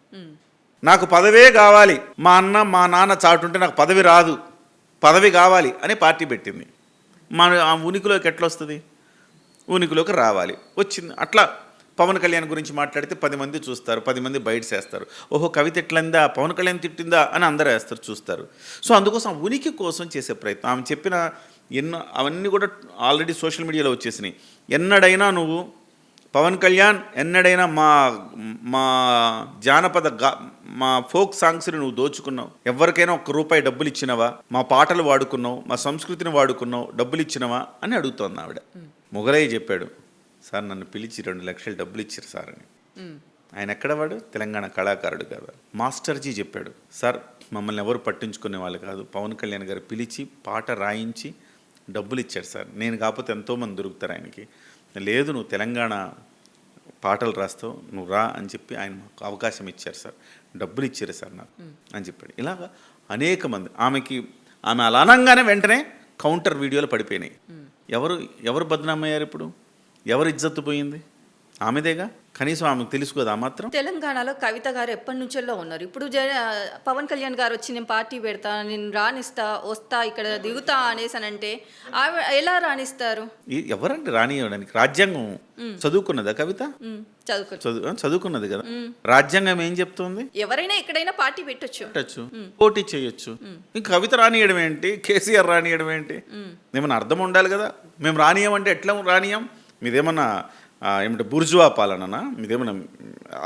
Speaker 2: నాకు పదవే కావాలి, మా అన్న మా నాన్న చాటుంటే నాకు పదవి రాదు, పదవి కావాలి అని పార్టీ పెట్టింది. ఆ ఉనికిలోకి ఎట్లా వస్తుంది? ఉనికిలోకి రావాలి, వచ్చింది. అట్లా పవన్ కళ్యాణ్ గురించి మాట్లాడితే 10 మంది చూస్తారు, 10 మంది బయట చేస్తారు. ఓహో కవిత ఎట్లందా, పవన్ కళ్యాణ్ తిట్టిందా అని అందరూ వేస్తారు, చూస్తారు. సో అందుకోసం ఉనికి కోసం చేసే ప్రయత్నం. ఆమె చెప్పిన అవన్నీ కూడా ఆల్రెడీ సోషల్ మీడియాలో వచ్చేసినాయి. ఎన్నడైనా నువ్వు పవన్ కళ్యాణ్ ఎన్నడైనా మా జానపద మా ఫోక్ సాంగ్స్ని నువ్వు దోచుకున్నావు, ఎవరికైనా ₹1 డబ్బులు ఇచ్చినవా, మా పాటలు వాడుకున్నావు, మా సంస్కృతిని వాడుకున్నావు, డబ్బులు ఇచ్చినవా అని అడుగుతోంది ఆవిడ. మొగలయ్య చెప్పాడు, సార్ నన్ను పిలిచి 2 లక్షలు డబ్బులు ఇచ్చారు సార్ అని. ఆయన ఎక్కడ వాడు? తెలంగాణ కళాకారుడు కదా. మాస్టర్జీ చెప్పాడు, సార్ మమ్మల్ని ఎవరు పట్టించుకునే వాళ్ళు కాదు, పవన్ కళ్యాణ్ గారు పిలిచి పాట రాయించి డబ్బులు ఇచ్చారు సార్, నేను కాకపోతే ఎంతోమంది దొరుకుతారు ఆయనకి. లేదు నువ్వు తెలంగాణ పాటలు రాస్తావు, నువ్వు రా అని చెప్పి ఆయన మాకు అవకాశం ఇచ్చారు సార్, డబ్బులు ఇచ్చారు సార్ నాకు అని చెప్పాడు. ఇలాగ అనేక మంది ఆమె అలా అనగానే వెంటనే కౌంటర్ వీడియోలు పడిపోయినాయి. ఎవరు బద్నామయ్యారు? ఇప్పుడు ఎవరు ఇజ్జత్తు పోయింది? ఆమెదేగా. కనీసం ఆమెకు తెలుసు కదా ఆ మాత్రం.
Speaker 1: తెలంగాణలో కవిత గారు ఎప్పటి నుంచో ఉన్నారు. ఇప్పుడు పవన్ కళ్యాణ్ గారు వచ్చి నేను పార్టీ పెడతా, నేను రాణిస్తా, వస్తా, ఇక్కడ దిగుతా అనేసానంటే ఎలా రాణిస్తారు?
Speaker 2: ఎవరంటే రానియడానికి? రాజ్యాంగం చదువుకున్నదా కవిత? చదువుకున్నది కదా. రాజ్యాంగం ఏం చెప్తుంది?
Speaker 1: ఎవరైనా ఎక్కడైనా పార్టీ పెట్టొచ్చు,
Speaker 2: పోటీ చేయొచ్చు. ఇంకా కవిత రానియడం ఏంటి? కేసీఆర్ రానియడం ఏంటి? ఏమన్నా అర్థం ఉండాలి కదా. మేము రానియమంటే ఎట్లా రానియం? మీదేమన్నా ఏమంటే బుర్జువా పాలననా? మీదేమన్నా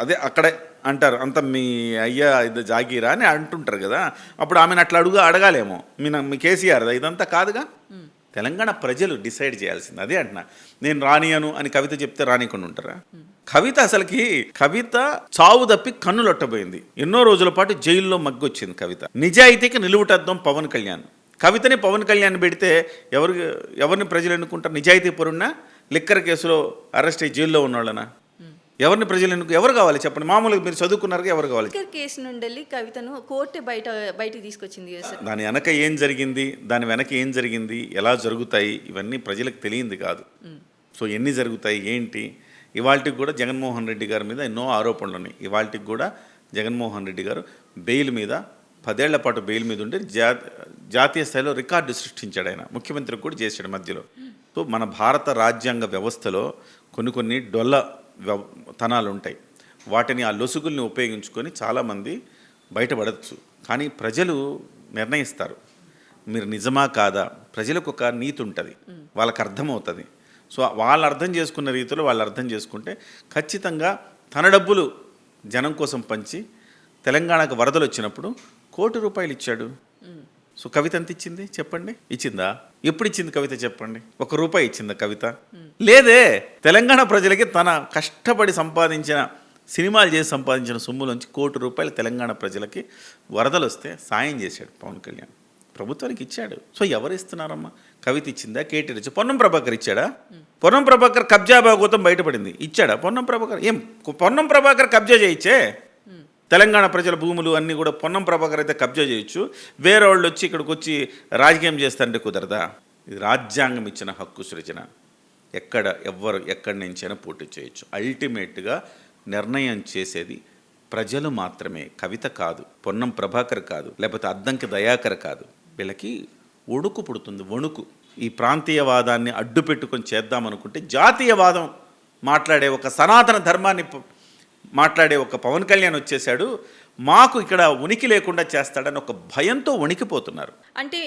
Speaker 2: అదే అక్కడే అంటారు, అంత మీ అయ్యా ఇది జాగీరా అని అంటుంటారు కదా. అప్పుడు ఆమెను అట్లా అడగాలేమో. మీ కేసీఆర్ ఇదంతా కాదుగా. తెలంగాణ ప్రజలు డిసైడ్ చేయాల్సింది. అదే అంటున్నా. నేను రానియను అని కవిత చెప్తే రానికుండా ఉంటారా? కవిత చావు తప్పి కన్నులొట్టబోయింది. ఎన్నో రోజుల పాటు జైల్లో మగ్గొచ్చింది కవిత. నిజాయితీకి నిలువుటద్దం పవన్ కళ్యాణ్. కవితని పవన్ కళ్యాణ్ పెడితే ఎవరిని ప్రజలు ఎన్నుకుంటారు? నిజాయితీ పరున్నా, లిక్కర్ కేసులో అరెస్ట్ అయ్యి జైల్లో ఉన్నవాళ్ళనా? ఎవరిని ప్రజలు ఎవరు కావాలి చెప్పండి? మామూలుగా మీరు చదువుకున్నారు, ఎవరు కావాలి?
Speaker 1: కేసు నుండి కవితను కోర్టు బయటికి తీసుకొచ్చింది.
Speaker 2: దాని వెనక ఏం జరిగింది, ఎలా జరుగుతాయి, ఇవన్నీ ప్రజలకు తెలియంది కాదు. సో ఎన్ని జరుగుతాయి ఏంటి? ఇవాళకి కూడా జగన్మోహన్ రెడ్డి గారి మీద ఎన్నో ఆరోపణలు ఉన్నాయి. ఇవాళకి కూడా జగన్మోహన్ రెడ్డి గారు బెయిల్ మీద 10 ఏళ్ల పాటు బెయిల్ మీద ఉండి జాతీయ స్థాయిలో రికార్డు సృష్టించాడు. ఆయన ముఖ్యమంత్రికి కూడా చేశాడు మధ్యలో. సో మన భారత రాజ్యాంగ వ్యవస్థలో కొన్ని డొల్ల తనాలు ఉంటాయి. వాటిని ఆ లొసుగుల్ని ఉపయోగించుకొని చాలామంది బయటపడవచ్చు. కానీ ప్రజలు నిర్ణయిస్తారు మీరు నిజమా కాదా. ప్రజలకు ఒక నీతి ఉంటుంది, వాళ్ళకి అర్థమవుతుంది. సో వాళ్ళు అర్థం చేసుకున్న రీతిలో వాళ్ళు అర్థం చేసుకుంటే ఖచ్చితంగా తన డబ్బులు జనం కోసం పంచి తెలంగాణకు వరదలు వచ్చినప్పుడు ₹1 ఇచ్చాడు. సో కవిత ఎంత ఇచ్చింది చెప్పండి? ఇచ్చిందా? ఎప్పుడు ఇచ్చింది కవిత చెప్పండి? ₹1 ఇచ్చిందా కవిత? లేదే. తెలంగాణ ప్రజలకి తన కష్టపడి సంపాదించిన, సినిమాలు చేసి సంపాదించిన సొమ్ములోంచి ₹1 తెలంగాణ ప్రజలకి వరదలు వస్తే సాయం చేశాడు పవన్ కళ్యాణ్, ప్రభుత్వానికి ఇచ్చాడు. సో ఎవరు ఇస్తున్నారమ్మా? కవిత ఇచ్చిందా? కేటీఆర్ ఇచ్చా? పొన్నం ప్రభాకర్ ఇచ్చాడా? పొన్నం ప్రభాకర్ కబ్జా భాగోతం బయటపడింది, ఇచ్చాడా? పొన్నం ప్రభాకర్ కబ్జా చేయించే తెలంగాణ ప్రజల భూములు అన్నీ కూడా పొన్నం ప్రభాకర్ అయితే కబ్జా చేయొచ్చు, వేరే వాళ్ళు వచ్చి ఇక్కడికి వచ్చి రాజకీయం చేస్తారంటే కుదరదా? ఇది రాజ్యాంగం ఇచ్చిన హక్కు సృజన. ఎవ్వరు ఎక్కడి నుంచైనా పోటీ చేయొచ్చు. అల్టిమేట్గా నిర్ణయం చేసేది ప్రజలు మాత్రమే. కవిత కాదు, పొన్నం ప్రభాకర్ కాదు, లేకపోతే అద్దంకి దయాకర్ కాదు. వీళ్ళకి వణుకు పుడుతుంది, వణుకు. ఈ ప్రాంతీయవాదాన్ని అడ్డు పెట్టుకొని చేద్దామనుకుంటే జాతీయవాదం మాట్లాడే ఒక సనాతన ధర్మాన్ని మాట్లాడే ఒక పవన్ కళ్యాణ్ వచ్చేసాడు, మాకు ఇక్కడ ఉనికి లేకుండా చేస్తాడని ఒక భయంతో వణికిపోతున్నారు.
Speaker 1: అంటే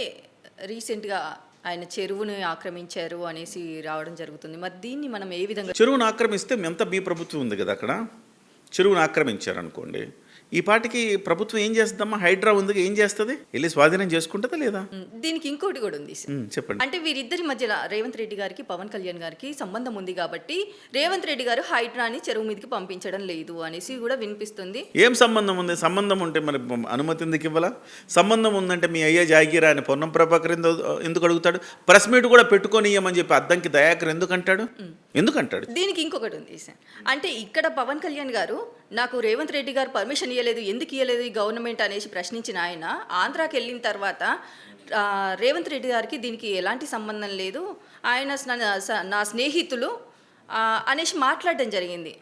Speaker 1: రీసెంట్గా ఆయన చెరువుని ఆక్రమించారు అనేసి రావడం జరుగుతుంది. మరి దీన్ని మనం ఏ విధంగా?
Speaker 2: చెరువును ఆక్రమిస్తే ఎంత మీ ప్రభుత్వం ఉంది కదా, అక్కడ చెరువును ఆక్రమించారనుకోండి, ఈ పాటికి ప్రభుత్వం ఏం చేస్తుందమ్మా? హైడ్రా ఉంది, ఏం చేస్తుంది? వెళ్ళి స్వాధీనం చేసుకుంటుందా లేదా?
Speaker 1: దీనికి ఇంకోటి కూడా ఉంది సార్.
Speaker 2: చెప్పండి.
Speaker 1: అంటే వీరిద్దరి మధ్యలో రేవంత్ రెడ్డి గారికి పవన్ కళ్యాణ్ గారికి సంబంధం ఉంది కాబట్టి రేవంత్ రెడ్డి గారు హైడ్రాని చెరువు మీదకి పంపించడం లేదు అనేసి కూడా వినిపిస్తుంది.
Speaker 2: ఏం సంబంధం ఉంది? సంబంధం ఉంటే మరి అనుమతి ఎందుకు ఇవ్వాలా? సంబంధం ఉందంటే మీ అయ్యే జాగీరా అని పొన్నం ప్రభాకర్ ఎందుకు అడుగుతాడు? ప్రెస్ మీట్ కూడా పెట్టుకొని ఇయ్యమని చెప్పి అద్దంకి దయాకర్ ఎందుకంటాడు?
Speaker 1: దీనికి ఇంకొకటి ఉంది సార్. అంటే ఇక్కడ పవన్ కళ్యాణ్ గారు నాకు రేవంత్ రెడ్డి గారు పర్మిషన్ ఇవ్వలేదు, ఎందుకు ఇవ్వలేదు ఈ గవర్నమెంట్ అనేసి ప్రశ్నించిన ఆయన ఆంధ్రాకి వెళ్ళిన తర్వాత రేవంత్ రెడ్డి గారికి దీనికి ఎలాంటి సంబంధం లేదు, ఆయన నా స్నేహితులు అనేసి మాట్లాడడం జరిగింది.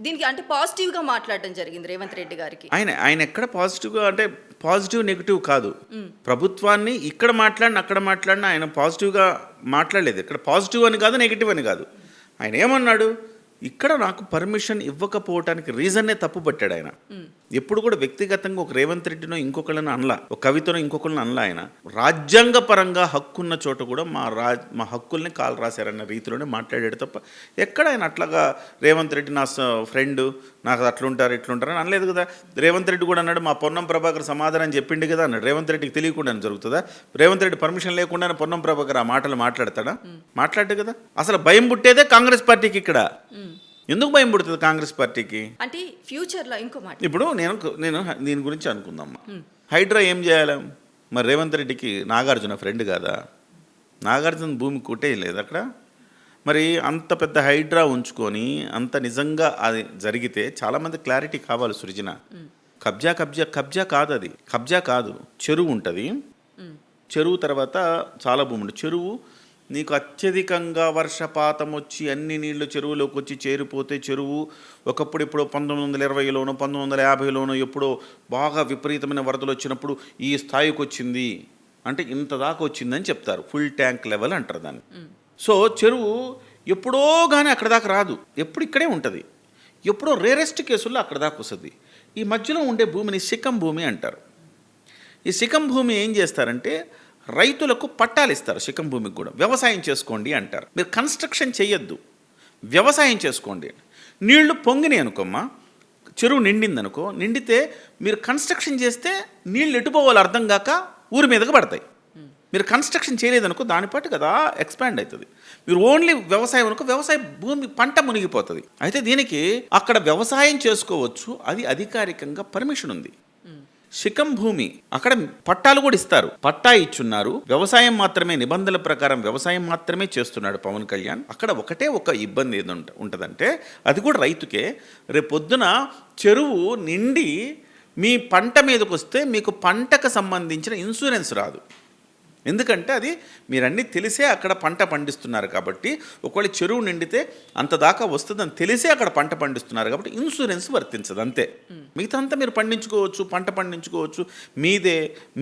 Speaker 1: దీనికి అంటే పాజిటివ్గా మాట్లాడడం జరిగింది రేవంత్ రెడ్డి గారికి.
Speaker 2: ఆయన ఎక్కడ పాజిటివ్గా, అంటే పాజిటివ్ నెగిటివ్ కాదు. ప్రభుత్వాన్ని ఇక్కడ మాట్లాడిన అక్కడ మాట్లాడిన ఆయన పాజిటివ్గా మాట్లాడలేదు. ఇక్కడ పాజిటివ్ అని కాదు, నెగిటివ్ అని కాదు. ఆయన ఏమన్నాడు? ఇక్కడ నాకు పర్మిషన్ ఇవ్వకపోవటానికి రీజన్నే తప్పు పట్టాడు ఆయన. ఎప్పుడు కూడా వ్యక్తిగతంగా ఒక రేవంత్ రెడ్డినో ఇంకొకళ్ళని అనలా, ఒక కవితనో ఇంకొకళ్ళని అనలా. ఆయన రాజ్యాంగపరంగా హక్కున్న చోట కూడా మా హక్కుల్ని కాలు రాశారన్న రీతిలోనే మాట్లాడాడు తప్ప ఎక్కడ ఆయన అట్లాగా రేవంత్ రెడ్డి నా ఫ్రెండ్, నాకు అట్లుంటారు ఇట్లుంటారు అని అనలేదు కదా. రేవంత్ రెడ్డి కూడా అన్నాడు, మా పొన్నం ప్రభాకర్ సమాధానం చెప్పిండు కదా అన్నాడు. రేవంత్ రెడ్డికి తెలియకుండా జరుగుతుందా? రేవంత్ రెడ్డి పర్మిషన్ లేకుండానే పొన్నం ప్రభాకర్ ఆ మాటలు మాట్లాడతాడా? మాట్లాడు కదా. అసలు భయం పుట్టేదే కాంగ్రెస్ పార్టీకి. ఇక్కడ ఎందుకు భయం పుడుతుంది కాంగ్రెస్ పార్టీకి?
Speaker 1: అంటే ఫ్యూచర్లో ఇంకో మాట,
Speaker 2: ఇప్పుడు నేను దీని గురించి అనుకుందామ్మా. హైడ్రా ఏం చేయాలి? మరి రేవంత్ రెడ్డికి నాగార్జున ఫ్రెండ్ కాదా? నాగార్జున భూమి కొట్టేయలేదు అక్కడ. మరి అంత పెద్ద హైడ్రా ఉంచుకొని అంత నిజంగా అది జరిగితే చాలామంది క్లారిటీ కావాలి సృజన. కబ్జా కాదు, అది కబ్జా కాదు. చెరువు ఉంటుంది, చెరువు తర్వాత చాలా భూమి ఉంటుంది. చెరువు నీకు అత్యధికంగా వర్షపాతం వచ్చి అన్ని నీళ్లు చెరువులోకి వచ్చి చేరిపోతే చెరువు ఒకప్పుడు ఇప్పుడు 1920లోనో 1950లోనో ఎప్పుడో బాగా విపరీతమైన వరదలు వచ్చినప్పుడు ఈ స్థాయికి వచ్చింది అంటే ఇంత దాకా వచ్చిందని చెప్తారు. ఫుల్ ట్యాంక్ లెవెల్ అంటారు దాన్ని. సో చెరువు ఎప్పుడో కానీ అక్కడ దాకా రాదు, ఎప్పుడు ఇక్కడే ఉంటుంది. ఎప్పుడో రేరెస్ట్ కేసుల్లో అక్కడ దాకా వస్తుంది. ఈ మధ్యలో ఉండే భూమిని శిఖం భూమి అంటారు. ఈ శిఖం భూమి ఏం చేస్తారంటే రైతులకు పట్టాలు ఇస్తారు. శిఖం భూమికి కూడా వ్యవసాయం చేసుకోండి అంటారు. మీరు కన్స్ట్రక్షన్ చేయొద్దు, వ్యవసాయం చేసుకోండి. నీళ్లు పొంగినాయి అనుకోమ్మా, చెరువు నిండింది అనుకో, నిండితే మీరు కన్స్ట్రక్షన్ చేస్తే నీళ్ళు ఎటుపోవాలి అర్థం కాక ఊరి మీదకి పడతాయి. మీరు కన్స్ట్రక్షన్ చేయలేదనుకో దానిపాటు కదా ఎక్స్పాండ్ అవుతుంది. మీరు ఓన్లీ వ్యవసాయం అనుకో, వ్యవసాయ భూమి పంట మునిగిపోతుంది. అయితే దీనికి అక్కడ వ్యవసాయం చేసుకోవచ్చు, అది అధికారికంగా పర్మిషన్ ఉంది. శిఖం భూమి అక్కడ పట్టాలు కూడా ఇస్తారు, పట్టా ఇచ్చున్నారు. వ్యవసాయం మాత్రమే, నిబంధనల ప్రకారం వ్యవసాయం మాత్రమే చేస్తున్నాడు పవన్ కళ్యాణ్. అక్కడ ఒకటే ఒక ఇబ్బంది ఏది ఉంటుందంటే అది కూడా రైతుకే. రేపొద్దున చెరువు నిండి మీ పంట మీదకి వస్తే మీకు పంటకు సంబంధించిన ఇన్సూరెన్స్ రాదు. ఎందుకంటే అది మీరన్నీ తెలిసే అక్కడ పంట పండిస్తున్నారు కాబట్టి. ఒకవేళ చెరువు నిండితే అంత దాకా వస్తుందని తెలిసే అక్కడ పంట పండిస్తున్నారు కాబట్టి ఇన్సూరెన్స్ వర్తించదు, అంతే. మిగతా అంతా మీరు పండించుకోవచ్చు, పంట పండించుకోవచ్చు,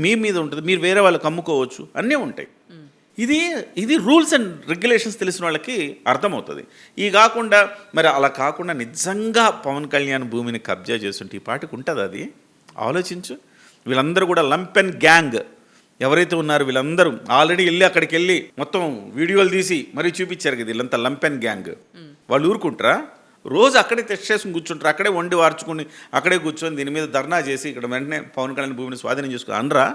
Speaker 2: మీ మీద ఉంటుంది, మీరు వేరే వాళ్ళకి అమ్ముకోవచ్చు, అన్నీ ఉంటాయి. ఇది రూల్స్ అండ్ రెగ్యులేషన్స్ తెలిసిన వాళ్ళకి అర్థమవుతుంది. ఈ కాకుండా మరి అలా కాకుండా నిజంగా పవన్ కళ్యాణ్ భూమిని కబ్జా చేస్తుంటే ఈ పాటికి ఉంటుంది. అది ఆలోచించు. వీళ్ళందరూ కూడా లంపెన్ గ్యాంగ్ ఎవరైతే ఉన్నారో వీళ్ళందరూ ఆల్రెడీ అక్కడికి వెళ్ళి మొత్తం వీడియోలు తీసి మరీ చూపించారు కదా. వీళ్ళంతా లంపెన్ గ్యాంగ్. వాళ్ళు ఊరుకుంటారా? రోజు అక్కడే టెస్ట్ చేసుకుని కూర్చుంటారు, అక్కడే వండి వార్చుకుని అక్కడే కూర్చొని దీని మీద ధర్నా చేసి ఇక్కడ వెంటనే పవన్ కళ్యాణ్ భూమిని స్వాధీనం చేసుకుని అనరా?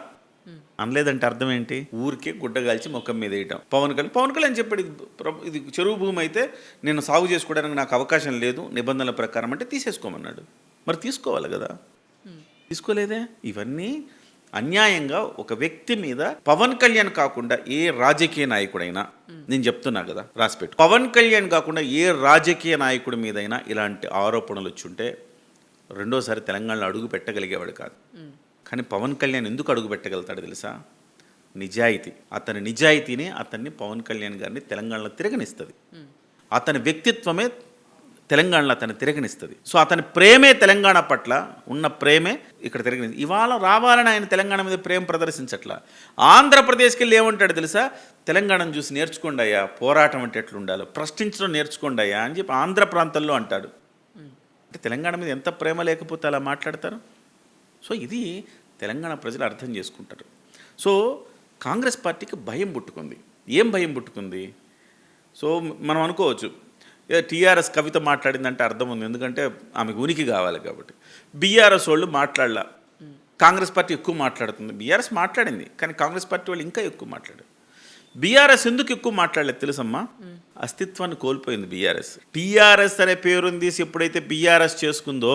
Speaker 2: అనలేదంటే అర్థం ఏంటి? ఊరికే గుడ్డగాల్చి ముఖం మీద వేయటం. పవన్ కళ్యాణ్ చెప్పాడు ఇది చెరువు భూమి అయితే నేను సాగు చేసుకోవడానికి నాకు అవకాశం లేదు నిబంధనల ప్రకారం అంటే తీసేసుకోమన్నాడు. మరి తీసుకోవాలి కదా, తీసుకోలేదే. ఇవన్నీ అన్యాయంగా ఒక వ్యక్తి మీద, పవన్ కళ్యాణ్ కాకుండా ఏ రాజకీయ నాయకుడైనా, నేను చెప్తున్నా కదా రాసిపెట్టు, పవన్ కళ్యాణ్ కాకుండా ఏ రాజకీయ నాయకుడి మీదైనా ఇలాంటి ఆరోపణలు వచ్చుంటే రెండోసారి తెలంగాణలో అడుగు పెట్టగలిగేవాడు కాదు. కానీ పవన్ కళ్యాణ్ ఎందుకు అడుగు పెట్టగలుగుతాడు తెలుసా? నిజాయితీ. అతని నిజాయితీనే అతన్ని పవన్ కళ్యాణ్ గారిని తెలంగాణలో తిరగనిస్తుంది. అతని వ్యక్తిత్వమే తెలంగాణలో అతన్ని తిరగనిస్తుంది. సో అతని ప్రేమే తెలంగాణ పట్ల ఉన్న ప్రేమే ఇక్కడ తిరగనిస్తుంది. ఇవాళ రావాలని ఆయన తెలంగాణ మీద ప్రేమ ప్రదర్శించట్లా. ఆంధ్రప్రదేశ్కి వెళ్ళి ఏమంటాడు తెలుసా? తెలంగాణను చూసి నేర్చుకోండి అయ్యా, పోరాటం అంటే ఎట్లుండాలో ప్రశ్నించడం నేర్చుకోండి అయ్యా అని చెప్పి ఆంధ్ర ప్రాంతంలో అంటాడు. అంటే తెలంగాణ మీద ఎంత ప్రేమ లేకపోతే అలా మాట్లాడతారు? సో ఇది తెలంగాణ ప్రజలు అర్థం చేసుకుంటారు. సో కాంగ్రెస్ పార్టీకి భయం పుట్టుకుంది. ఏం భయం పుట్టుకుంది? సో మనం అనుకోవచ్చు టీఆర్ఎస్ కవిత మాట్లాడిందంటే అర్థం ఉంది, ఎందుకంటే ఆమెకు ఉనికి కావాలి కాబట్టి. బీఆర్ఎస్ వాళ్ళు మాట్లాడలా, కాంగ్రెస్ పార్టీ ఎక్కువ మాట్లాడుతుంది. బీఆర్ఎస్ మాట్లాడింది కానీ కాంగ్రెస్ పార్టీ వాళ్ళు ఇంకా ఎక్కువ మాట్లాడారు. బీఆర్ఎస్ ఎందుకు ఎక్కువ మాట్లాడలేదు తెలుసమ్మా? అస్తిత్వాన్ని కోల్పోయింది బీఆర్ఎస్. టీఆర్ఎస్ అనే పేరుని తీసి ఎప్పుడైతే బీఆర్ఎస్ చేసుకుందో,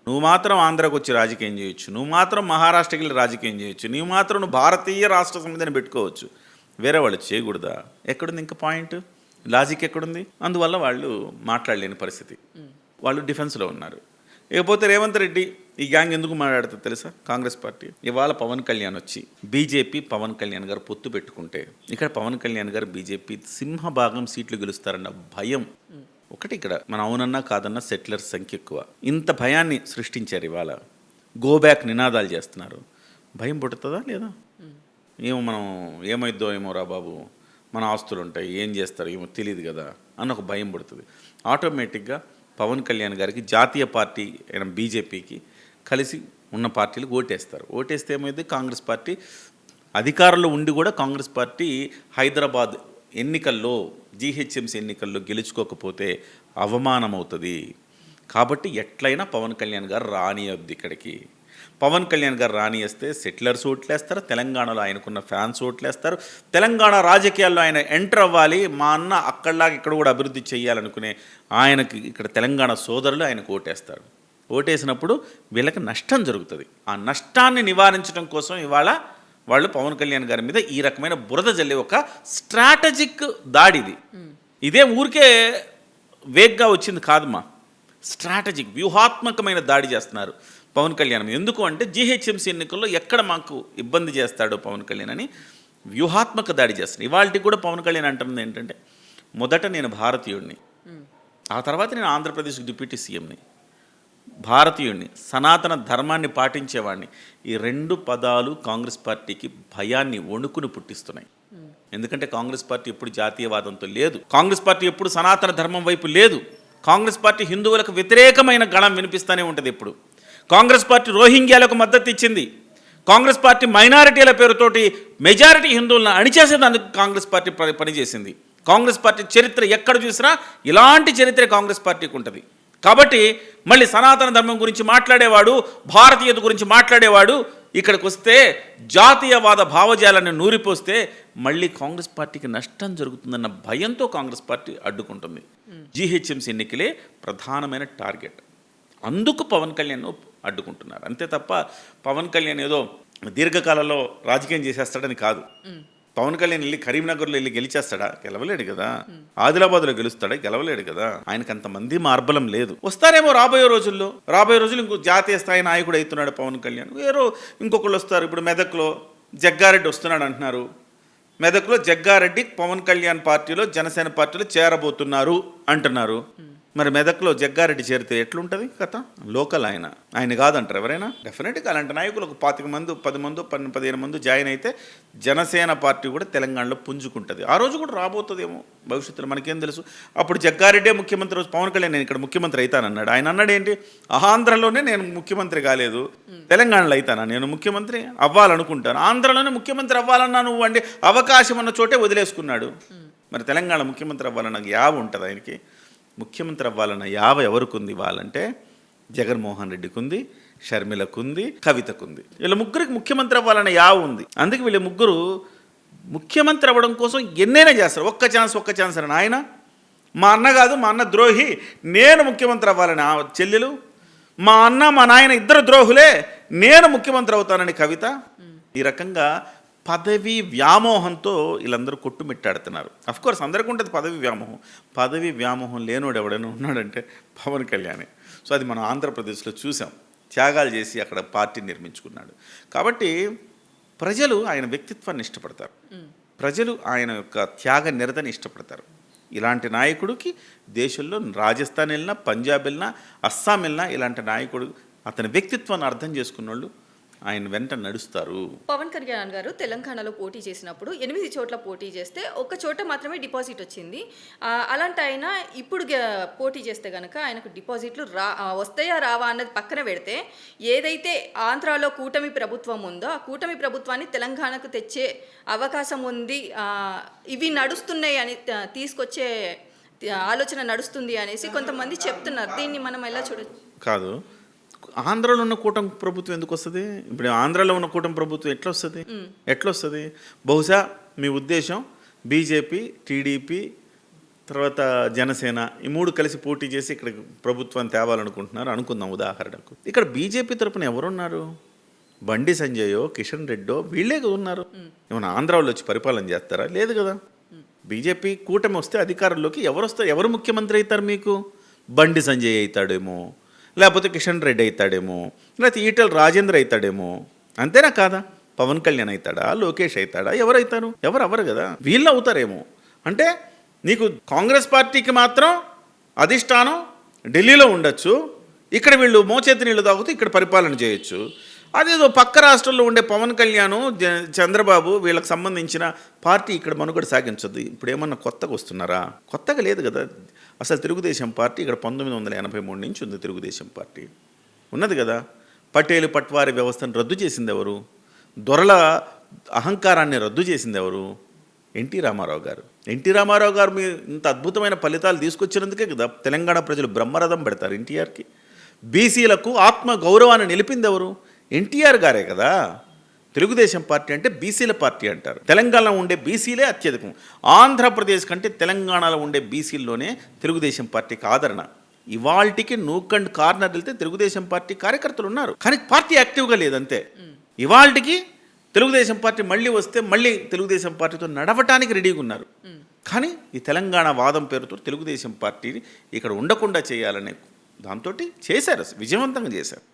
Speaker 2: నువ్వు మాత్రం ఆంధ్రాకు వచ్చి రాజకీయం చేయొచ్చు, నువ్వు మాత్రం మహారాష్ట్రకి వెళ్ళి రాజకీయం చేయొచ్చు, నువ్వు మాత్రం నువ్వు భారతీయ రాష్ట్ర సమితిని పెట్టుకోవచ్చు, వేరే వాళ్ళు చేయకూడదా? ఎక్కడుంది ఇంకా పాయింట్? లాజిక్ ఎక్కడుంది? అందువల్ల వాళ్ళు మాట్లాడలేని పరిస్థితి. వాళ్ళు డిఫెన్స్లో ఉన్నారు. ఇకపోతే రేవంత్ రెడ్డి ఈ గ్యాంగ్ ఎందుకు మాట్లాడుతుంది తెలుసా? కాంగ్రెస్ పార్టీ ఇవాళ పవన్ కళ్యాణ్ వచ్చి బీజేపీ పవన్ కళ్యాణ్ గారు పొత్తు పెట్టుకుంటే ఇక్కడ పవన్ కళ్యాణ్ గారు బీజేపీ సింహభాగం సీట్లు గెలుస్తారన్న భయం ఒకటి. ఇక్కడ మన అవునన్నా కాదన్నా సెటిలర్స్ సంఖ్య ఎక్కువ. ఇంత భయాన్ని సృష్టించారు. ఇవాళ గో బ్యాక్ నినాదాలు చేస్తున్నారు. భయం పుట్టుతుందా లేదా? ఏమో మనం ఏమైద్దో ఏమో రా బాబు, మన ఆస్తులు ఉంటాయి, ఏం చేస్తారు ఏమో తెలియదు కదా అన్న ఒక భయం పుడుతుంది. ఆటోమేటిక్గా పవన్ కళ్యాణ్ గారికి జాతీయ పార్టీ అయిన బీజేపీకి కలిసి ఉన్న పార్టీలు ఓటేస్తారు. ఓటేస్తే ఏమైంది? కాంగ్రెస్ పార్టీ అధికారంలో ఉండి కూడా కాంగ్రెస్ పార్టీ హైదరాబాద్ ఎన్నికల్లో జీహెచ్ఎంసీ ఎన్నికల్లో గెలుచుకోకపోతే అవమానం అవుతుంది. కాబట్టి ఎట్లయినా పవన్ కళ్యాణ్ గారు రానియొద్దు ఇక్కడికి. పవన్ కళ్యాణ్ గారు రానియేస్తే సెటిలర్స్ ఓట్లేస్తారు, తెలంగాణలో ఆయనకున్న ఫ్యాన్స్ ఓట్లేస్తారు, తెలంగాణ రాజకీయాల్లో ఆయన ఎంటర్ అవ్వాలి, మా అన్న అక్కడలాగా ఇక్కడ కూడా అభివృద్ధి చేయాలనుకునే ఆయనకి ఇక్కడ తెలంగాణ సోదరులు ఆయనకు ఓటేస్తారు. ఓటేసినప్పుడు వీళ్ళకి నష్టం జరుగుతుంది. ఆ నష్టాన్ని నివారించడం కోసం ఇవాళ వాళ్ళు పవన్ కళ్యాణ్ గారి మీద ఈ రకమైన బురద జల్లే ఒక స్ట్రాటజిక్ దాడిది. ఇదే ఊరికే వేగ్గా వచ్చింది కాదుమా, స్ట్రాటజిక్ వ్యూహాత్మకమైన దాడి చేస్తున్నారు పవన్ కళ్యాణ్. ఎందుకు అంటే జీహెచ్ఎంసీ ఎన్నికల్లో ఎక్కడ మాకు ఇబ్బంది చేస్తాడో పవన్ కళ్యాణ్ అని వ్యూహాత్మక దాడి చేస్తున్నాడు. ఇవాళకి కూడా పవన్ కళ్యాణ్ అంటున్నది ఏంటంటే, మొదట నేను భారతీయుడిని, ఆ తర్వాత నేను ఆంధ్రప్రదేశ్ డిప్యూటీ సీఎంని, భారతీయుడిని, సనాతన ధర్మాన్ని పాటించేవాడిని. ఈ రెండు పదాలు కాంగ్రెస్ పార్టీకి భయాన్ని, వణుకుని పుట్టిస్తున్నాయి. ఎందుకంటే కాంగ్రెస్ పార్టీ ఎప్పుడు జాతీయవాదంతో లేదు, కాంగ్రెస్ పార్టీ ఎప్పుడు సనాతన ధర్మం వైపు లేదు. కాంగ్రెస్ పార్టీ హిందువులకు వ్యతిరేకమైన గళం వినిపిస్తూనే ఉంటుంది. ఎప్పుడు కాంగ్రెస్ పార్టీ రోహింగ్యాలకు మద్దతు ఇచ్చింది. కాంగ్రెస్ పార్టీ మైనారిటీల పేరుతోటి మెజారిటీ హిందువులను అణిచేసేందుకు కాంగ్రెస్ పార్టీ పనిచేసింది. కాంగ్రెస్ పార్టీ చరిత్ర ఎక్కడ చూసినా ఇలాంటి చరిత్ర కాంగ్రెస్ పార్టీకి ఉంటుంది. కాబట్టి మళ్ళీ సనాతన ధర్మం గురించి మాట్లాడేవాడు, భారతీయత గురించి మాట్లాడేవాడు ఇక్కడికి వస్తే జాతీయవాద భావజాలాన్ని నూరిపోస్తే మళ్ళీ కాంగ్రెస్ పార్టీకి నష్టం జరుగుతుందన్న భయంతో కాంగ్రెస్ పార్టీ అడ్డుకుంటుంది. జీహెచ్ఎంసీ ఎన్నికలే ప్రధానమైన టార్గెట్. అందుకు పవన్ కళ్యాణ్ అడ్డుకుంటున్నారు. అంతే తప్ప పవన్ కళ్యాణ్ ఏదో దీర్ఘకాలంలో రాజకీయం చేసేస్తాడని కాదు. పవన్ కళ్యాణ్ వెళ్ళి కరీంనగర్లో వెళ్ళి గెలిచేస్తాడా? గెలవలేడు కదా. ఆదిలాబాద్లో గెలుస్తాడా? గెలవలేడు కదా. ఆయనకు అంతమంది మార్బలం లేదు. వస్తారేమో రాబోయే రోజుల్లో ఇంకో జాతీయ స్థాయి నాయకుడు అవుతున్నాడు పవన్ కళ్యాణ్. వేరే ఇంకొకళ్ళు వస్తారు. ఇప్పుడు మెదక్లో జగ్గారెడ్డి వస్తున్నాడు అంటున్నారు. మెదక్లో జగ్గారెడ్డి పవన్ కళ్యాణ్ పార్టీలో జనసేన పార్టీలో చేరబోతున్నారు అంటున్నారు. మరి మెదక్లో జగ్గారెడ్డి చేరితే ఎట్లుంటుంది కథ? లోకల్ ఆయన కాదంటారు ఎవరైనా? డెఫినెట్గా అలాంటి నాయకులు ఒక 25 మంది 10 మంది 15 మంది జాయిన్ అయితే జనసేన పార్టీ కూడా తెలంగాణలో పుంజుకుంటుంది. ఆ రోజు కూడా రాబోతుందేమో భవిష్యత్తులో, మనకేం తెలుసు. అప్పుడు జగ్గారెడ్డే ముఖ్యమంత్రి రోజు పవన్ కళ్యాణ్ నేను ఇక్కడ ముఖ్యమంత్రి అవుతానన్నాడు. ఆయన అన్నాడు ఏంటి? ఆంధ్రలోనే నేను ముఖ్యమంత్రి కాలేదు, తెలంగాణలో అవుతానా నేను ముఖ్యమంత్రి అవ్వాలనుకుంటాను, ఆంధ్రలోనే ముఖ్యమంత్రి అవ్వాలన్నా నువ్వు అండి అవకాశం ఉన్న చోటే వదిలేసుకున్నాడు. మరి తెలంగాణ ముఖ్యమంత్రి అవ్వాలన్న యావ ఉంటుంది ఆయనకి. ముఖ్యమంత్రి అవ్వాలన్న యావ ఎవరికి ఉంది ఇవ్వాలంటే జగన్మోహన్ రెడ్డికి ఉంది, షర్మిలకు ఉంది, కవితకు ఉంది. వీళ్ళ ముగ్గురికి ముఖ్యమంత్రి అవ్వాలన్న యావ ఉంది. అందుకే వీళ్ళ ముగ్గురు ముఖ్యమంత్రి అవ్వడం కోసం ఎన్నైనా చేస్తారు. ఒక్క ఛాన్స్ అని. ఆయన మా అన్న కాదు, మా అన్న ద్రోహి, నేను ముఖ్యమంత్రి అవ్వాలని ఆ చెల్లెలు, మా అన్న మా నాయన ఇద్దరు ద్రోహులే, నేను ముఖ్యమంత్రి అవుతానని కవిత. ఈ రకంగా పదవి వ్యామోహంతో వీళ్ళందరూ కొట్టుమిట్టాడుతున్నారు. అఫ్కోర్స్ అందరికీ ఉంటుంది పదవి వ్యామోహం. పదవి వ్యామోహం లేనోడు ఎవడైనా ఉన్నాడంటే పవన్ కళ్యాణే. సో అది మనం ఆంధ్రప్రదేశ్లో చూసాం. త్యాగాలు చేసి అక్కడ పార్టీ నిర్మించుకున్నాడు. కాబట్టి ప్రజలు ఆయన వ్యక్తిత్వాన్ని ఇష్టపడతారు, ప్రజలు ఆయన యొక్క త్యాగ నిరతని ఇష్టపడతారు. ఇలాంటి నాయకుడికి దేశంలో రాజస్థాన్ వెళ్ళినా, పంజాబ్ వెళ్ళినా, అస్సాం వెళ్ళినా ఇలాంటి నాయకుడు అతని వ్యక్తిత్వాన్ని అర్థం చేసుకున్న వాళ్ళు ఆయన వెంట నడుస్తారు.
Speaker 1: పవన్ కళ్యాణ్ గారు తెలంగాణలో పోటీ చేసినప్పుడు 8 చోట్ల పోటీ చేస్తే ఒక్క చోట మాత్రమే డిపాజిట్ వచ్చింది. అలాంటి ఆయన ఇప్పుడు పోటీ చేస్తే కనుక ఆయనకు డిపాజిట్లు వస్తాయా రావా అన్నది పక్కన పెడితే, ఏదైతే ఆంధ్రాలో కూటమి ప్రభుత్వం ఉందో ఆ కూటమి ప్రభుత్వాన్ని తెలంగాణకు తెచ్చే అవకాశం ఉంది, ఇవి నడుస్తున్నాయి అని తీసుకొచ్చే ఆలోచన నడుస్తుంది అనేసి కొంతమంది చెప్తున్నారు. దీన్ని మనం ఎలా చూడొచ్చు?
Speaker 2: కాదు, ఆంధ్రాలో ఉన్న కూటమి ప్రభుత్వం ఎందుకు వస్తుంది? ఇప్పుడు ఆంధ్రాలో ఉన్న కూటమి ప్రభుత్వం ఎట్లా వస్తుంది? బహుశా మీ ఉద్దేశం బీజేపీ, టీడీపీ, తర్వాత జనసేన ఈ 3 కలిసి పోటీ చేసి ఇక్కడ ప్రభుత్వాన్ని తేవాలనుకుంటున్నారు అనుకుందాం ఉదాహరణకు. ఇక్కడ బీజేపీ తరపున ఎవరున్నారు? బండి సంజయో, కిషన్ రెడ్డో వీళ్ళే ఉన్నారు. ఏమన్నా ఆంధ్రాలో వచ్చి పరిపాలన చేస్తారా? లేదు కదా. బీజేపీ కూటమి వస్తే అధికారంలోకి ఎవరు వస్తారు? ఎవరు ముఖ్యమంత్రి అవుతారు మీకు? బండి సంజయ్ అవుతాడేమో, లేకపోతే కిషన్ రెడ్డి అవుతాడేమో, లేకపోతే ఈటెల రాజేంద్ర అవుతాడేమో. అంతేనా కాదా? పవన్ కళ్యాణ్ అవుతాడా, లోకేష్ అవుతాడా, ఎవరు అవ్వరు కదా. వీళ్ళు అవుతారేమో. అంటే నీకు కాంగ్రెస్ పార్టీకి మాత్రం అధిష్టానం ఢిల్లీలో ఉండొచ్చు, ఇక్కడ వీళ్ళు మోచేతి నీళ్ళు తాగుతూ ఇక్కడ పరిపాలన చేయొచ్చు. అదేదో పక్క రాష్ట్రంలో ఉండే పవన్ కళ్యాణ్, చంద్రబాబు వీళ్ళకి సంబంధించిన పార్టీ ఇక్కడ మనుగడ సాగించదు. ఇప్పుడు ఏమన్నా కొత్తగా వస్తున్నారా? కొత్తగా లేదు కదా. అసలు తెలుగుదేశం పార్టీ ఇక్కడ 1983 నుంచి ఉంది. తెలుగుదేశం పార్టీ ఉన్నది కదా. పటేలు పట్వారీ వ్యవస్థను రద్దు చేసింది ఎవరు? దొరల అహంకారాన్ని రద్దు చేసింది ఎవరు? ఎన్టీ రామారావు గారు. ఎన్టీ రామారావు గారు మీ ఇంత అద్భుతమైన ఫలితాలు తీసుకొచ్చినందుకే కదా తెలంగాణ ప్రజలు బ్రహ్మరథం పెడతారు ఎన్టీఆర్కి. బీసీలకు ఆత్మ గౌరవాన్ని నిలిపింది ఎవరు? ఎన్టీఆర్ గారే కదా. తెలుగుదేశం పార్టీ అంటే బీసీల పార్టీ అంటారు. తెలంగాణలో ఉండే బీసీలే అత్యధికం. ఆంధ్రప్రదేశ్ కంటే తెలంగాణలో ఉండే బీసీల్లోనే తెలుగుదేశం పార్టీకి ఆదరణ. ఇవాల్టికి నూక్ అండ్ కార్నర్ వెళ్తే తెలుగుదేశం పార్టీ కార్యకర్తలు ఉన్నారు, కానీ పార్టీ యాక్టివ్గా లేదంతే. ఇవాల్టికి తెలుగుదేశం పార్టీ మళ్ళీ వస్తే మళ్ళీ తెలుగుదేశం పార్టీతో నడవటానికి రెడీగా ఉన్నారు. కానీ ఈ తెలంగాణ వాదం పేరుతో తెలుగుదేశం పార్టీని ఇక్కడ ఉండకుండా చేయాలనే దాంతో చేశారు, విజయవంతంగా చేశారు.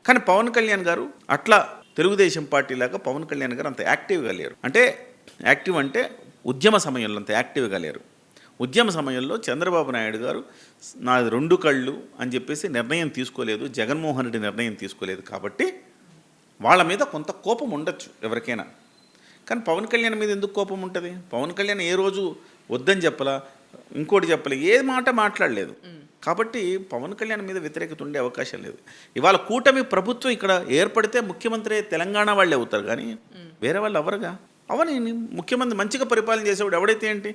Speaker 2: కానీ పవన్ కళ్యాణ్ గారు అట్లా తెలుగుదేశం పార్టీ లాగా పవన్ కళ్యాణ్ గారు అంత యాక్టివ్గా లేరు. అంటే యాక్టివ్ అంటే ఉద్యమ సమయంలో అంత యాక్టివ్గా లేరు. ఉద్యమ సమయంలో చంద్రబాబు నాయుడు గారు నాది 2 కళ్ళు అని చెప్పేసి నిర్ణయం తీసుకోలేదు, జగన్మోహన్ రెడ్డి నిర్ణయం తీసుకోలేదు. కాబట్టి వాళ్ళ మీద కొంత కోపం ఉండొచ్చు ఎవరికైనా. కానీ పవన్ కళ్యాణ్ మీద ఎందుకు కోపం ఉంటుంది? పవన్ కళ్యాణ్ ఏ రోజు వద్దని చెప్పలా, ఇంకోటి చెప్పలే, ఏ మాట మాట్లాడలేదు. కాబట్టి పవన్ కళ్యాణ్ మీద వ్యతిరేకత ఉండే అవకాశం లేదు. ఇవాళ కూటమి ప్రభుత్వం ఇక్కడ ఏర్పడితే ముఖ్యమంత్రి తెలంగాణ వాళ్ళే అవుతారు, కానీ వేరే వాళ్ళు ఎవరుగా అవని. ముఖ్యమంత్రి మంచిగా పరిపాలన చేసేవాడు ఎవడైతే ఏంటి?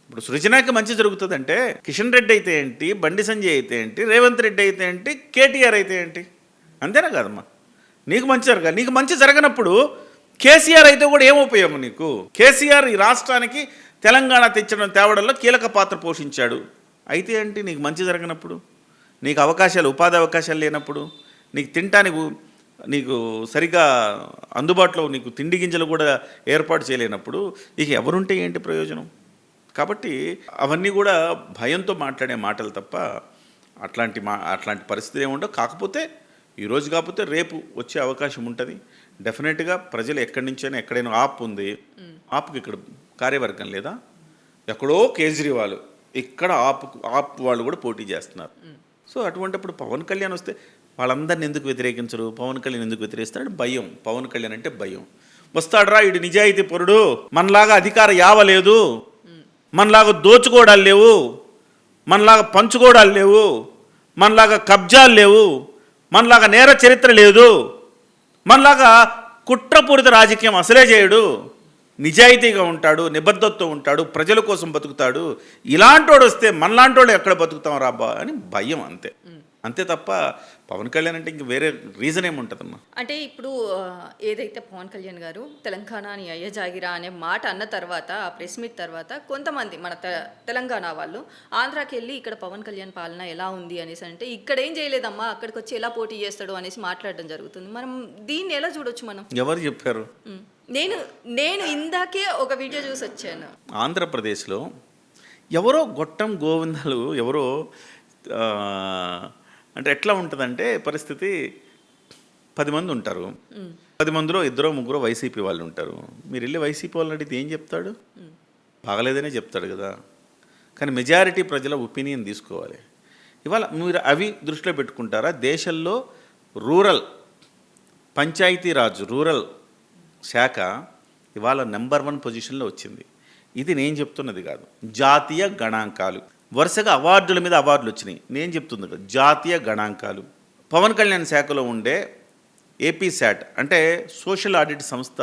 Speaker 2: ఇప్పుడు సృజనాకి మంచి జరుగుతుందంటే కిషన్ రెడ్డి అయితే ఏంటి, బండి సంజయ్ అయితే ఏంటి, రేవంత్ రెడ్డి అయితే ఏంటి, కేటీఆర్ అయితే ఏంటి? అంతేనా కాదమ్మా? నీకు మంచి జరగాలి. నీకు మంచి జరగనప్పుడు కేసీఆర్ అయితే కూడా ఏం ఉపయోగం నీకు? కేసీఆర్ ఈ రాష్ట్రానికి తెలంగాణ తెచ్చడం తేవడంలో కీలక పాత్ర పోషించాడు. అయితే ఏంటి? నీకు మంచి జరగనప్పుడు, నీకు అవకాశాలు, ఉపాధి అవకాశాలు లేనప్పుడు, నీకు తినటానికి నీకు సరిగా అందుబాటులో నీకు తిండి గింజలు కూడా ఏర్పాటు చేయలేనప్పుడు ఇక ఎవరుంటే ఏంటి ప్రయోజనం? కాబట్టి అవన్నీ కూడా భయంతో మాట్లాడే మాటలు తప్ప అట్లాంటి పరిస్థితులు ఏముండవు. కాకపోతే ఈరోజు కాకపోతే రేపు వచ్చే అవకాశం ఉంటుంది. డెఫినెట్గా ప్రజలు ఎక్కడి నుంచైనా, ఎక్కడైనా ఆప్ ఉంది, ఆప్కి ఇక్కడ కార్యవర్గం లేదా? ఎక్కడో కేజ్రీవాల్, ఇక్కడ ఆప్ వాళ్ళు కూడా పోటీ చేస్తున్నారు. సో అటువంటిప్పుడు పవన్ కళ్యాణ్ వస్తే వాళ్ళందరిని ఎందుకు వ్యతిరేకించరు? పవన్ కళ్యాణ్ ఎందుకు వ్యతిరేకిస్తాడు? భయం. పవన్ కళ్యాణ్ అంటే భయం. వస్తాడరా ఇటు నిజాయితీ పరుడు, మనలాగా అధికార యావ లేదు, మనలాగా దోచుకోవడాలు లేవు, మనలాగా పంచుకోవడాలు లేవు, మనలాగా కబ్జాలు లేవు, మనలాగా నేర చరిత్ర లేదు, మనలాగా కుట్రపూరిత రాజకీయం అసలే చేయడు, నిజాయితీగా ఉంటాడు, నిబద్ధతతో ఉంటాడు, ప్రజల కోసం బతుకుతాడు. ఇలాంటోడు వస్తే మనలాంటోడు ఎక్కడ బతుకుతాం రాబ్బా అని భయం. అంతే తప్ప పవన్ కళ్యాణ్ అంటే ఇంక వేరే రీజన్ ఏముంటుందమ్మా?
Speaker 1: అంటే ఇప్పుడు ఏదైతే పవన్ కళ్యాణ్ గారు తెలంగాణని అయ్యజాగిరా అనే మాట అన్న తర్వాత, ఆ ప్రెస్ మీట్ తర్వాత కొంతమంది మన తెలంగాణ వాళ్ళు ఆంధ్రాకి వెళ్ళి ఇక్కడ పవన్ కళ్యాణ్ పాలన ఎలా ఉంది అనేసి అంటే, ఇక్కడ ఏం చేయలేదమ్మా, అక్కడికి వచ్చి ఎలా పోటీ చేస్తాడు అనేసి మాట్లాడడం జరుగుతుంది. మనం దీన్ని ఎలా చూడొచ్చు? మనం
Speaker 2: ఎవరు చెప్పారు?
Speaker 1: నేను ఇందాకే ఒక వీడియో చూసి వచ్చాను.
Speaker 2: ఆంధ్రప్రదేశ్లో ఎవరో గొట్టం గోవిందాలు ఎవరో అంటే ఎట్లా ఉంటుందంటే పరిస్థితి 10 మంది ఉంటారు, 10 మందిలో 2-3 వైసీపీ వాళ్ళు ఉంటారు. మీరు వెళ్ళి వైసీపీ వాళ్ళని అడిగితే ఏం చెప్తాడు? బాగలేదనే చెప్తాడు కదా. కానీ మెజారిటీ ప్రజల ఒపీనియన్ తీసుకోవాలి. ఇవాళ మీరు అవి దృష్టిలో పెట్టుకుంటారా? దేశంలో రూరల్ పంచాయతీరాజ్ రూరల్ శాఖ ఇవాళ నెంబర్ 1 పొజిషన్లో వచ్చింది. ఇది నేను చెప్తున్నది కాదు, జాతీయ గణాంకాలు. వరుసగా అవార్డుల మీద అవార్డులు వచ్చినాయి. నేను చెప్తుంది కదా, జాతీయ గణాంకాలు. పవన్ కళ్యాణ్ శాఖలో ఉండే ఏపీ శాట్ అంటే సోషల్ ఆడిట్ సంస్థ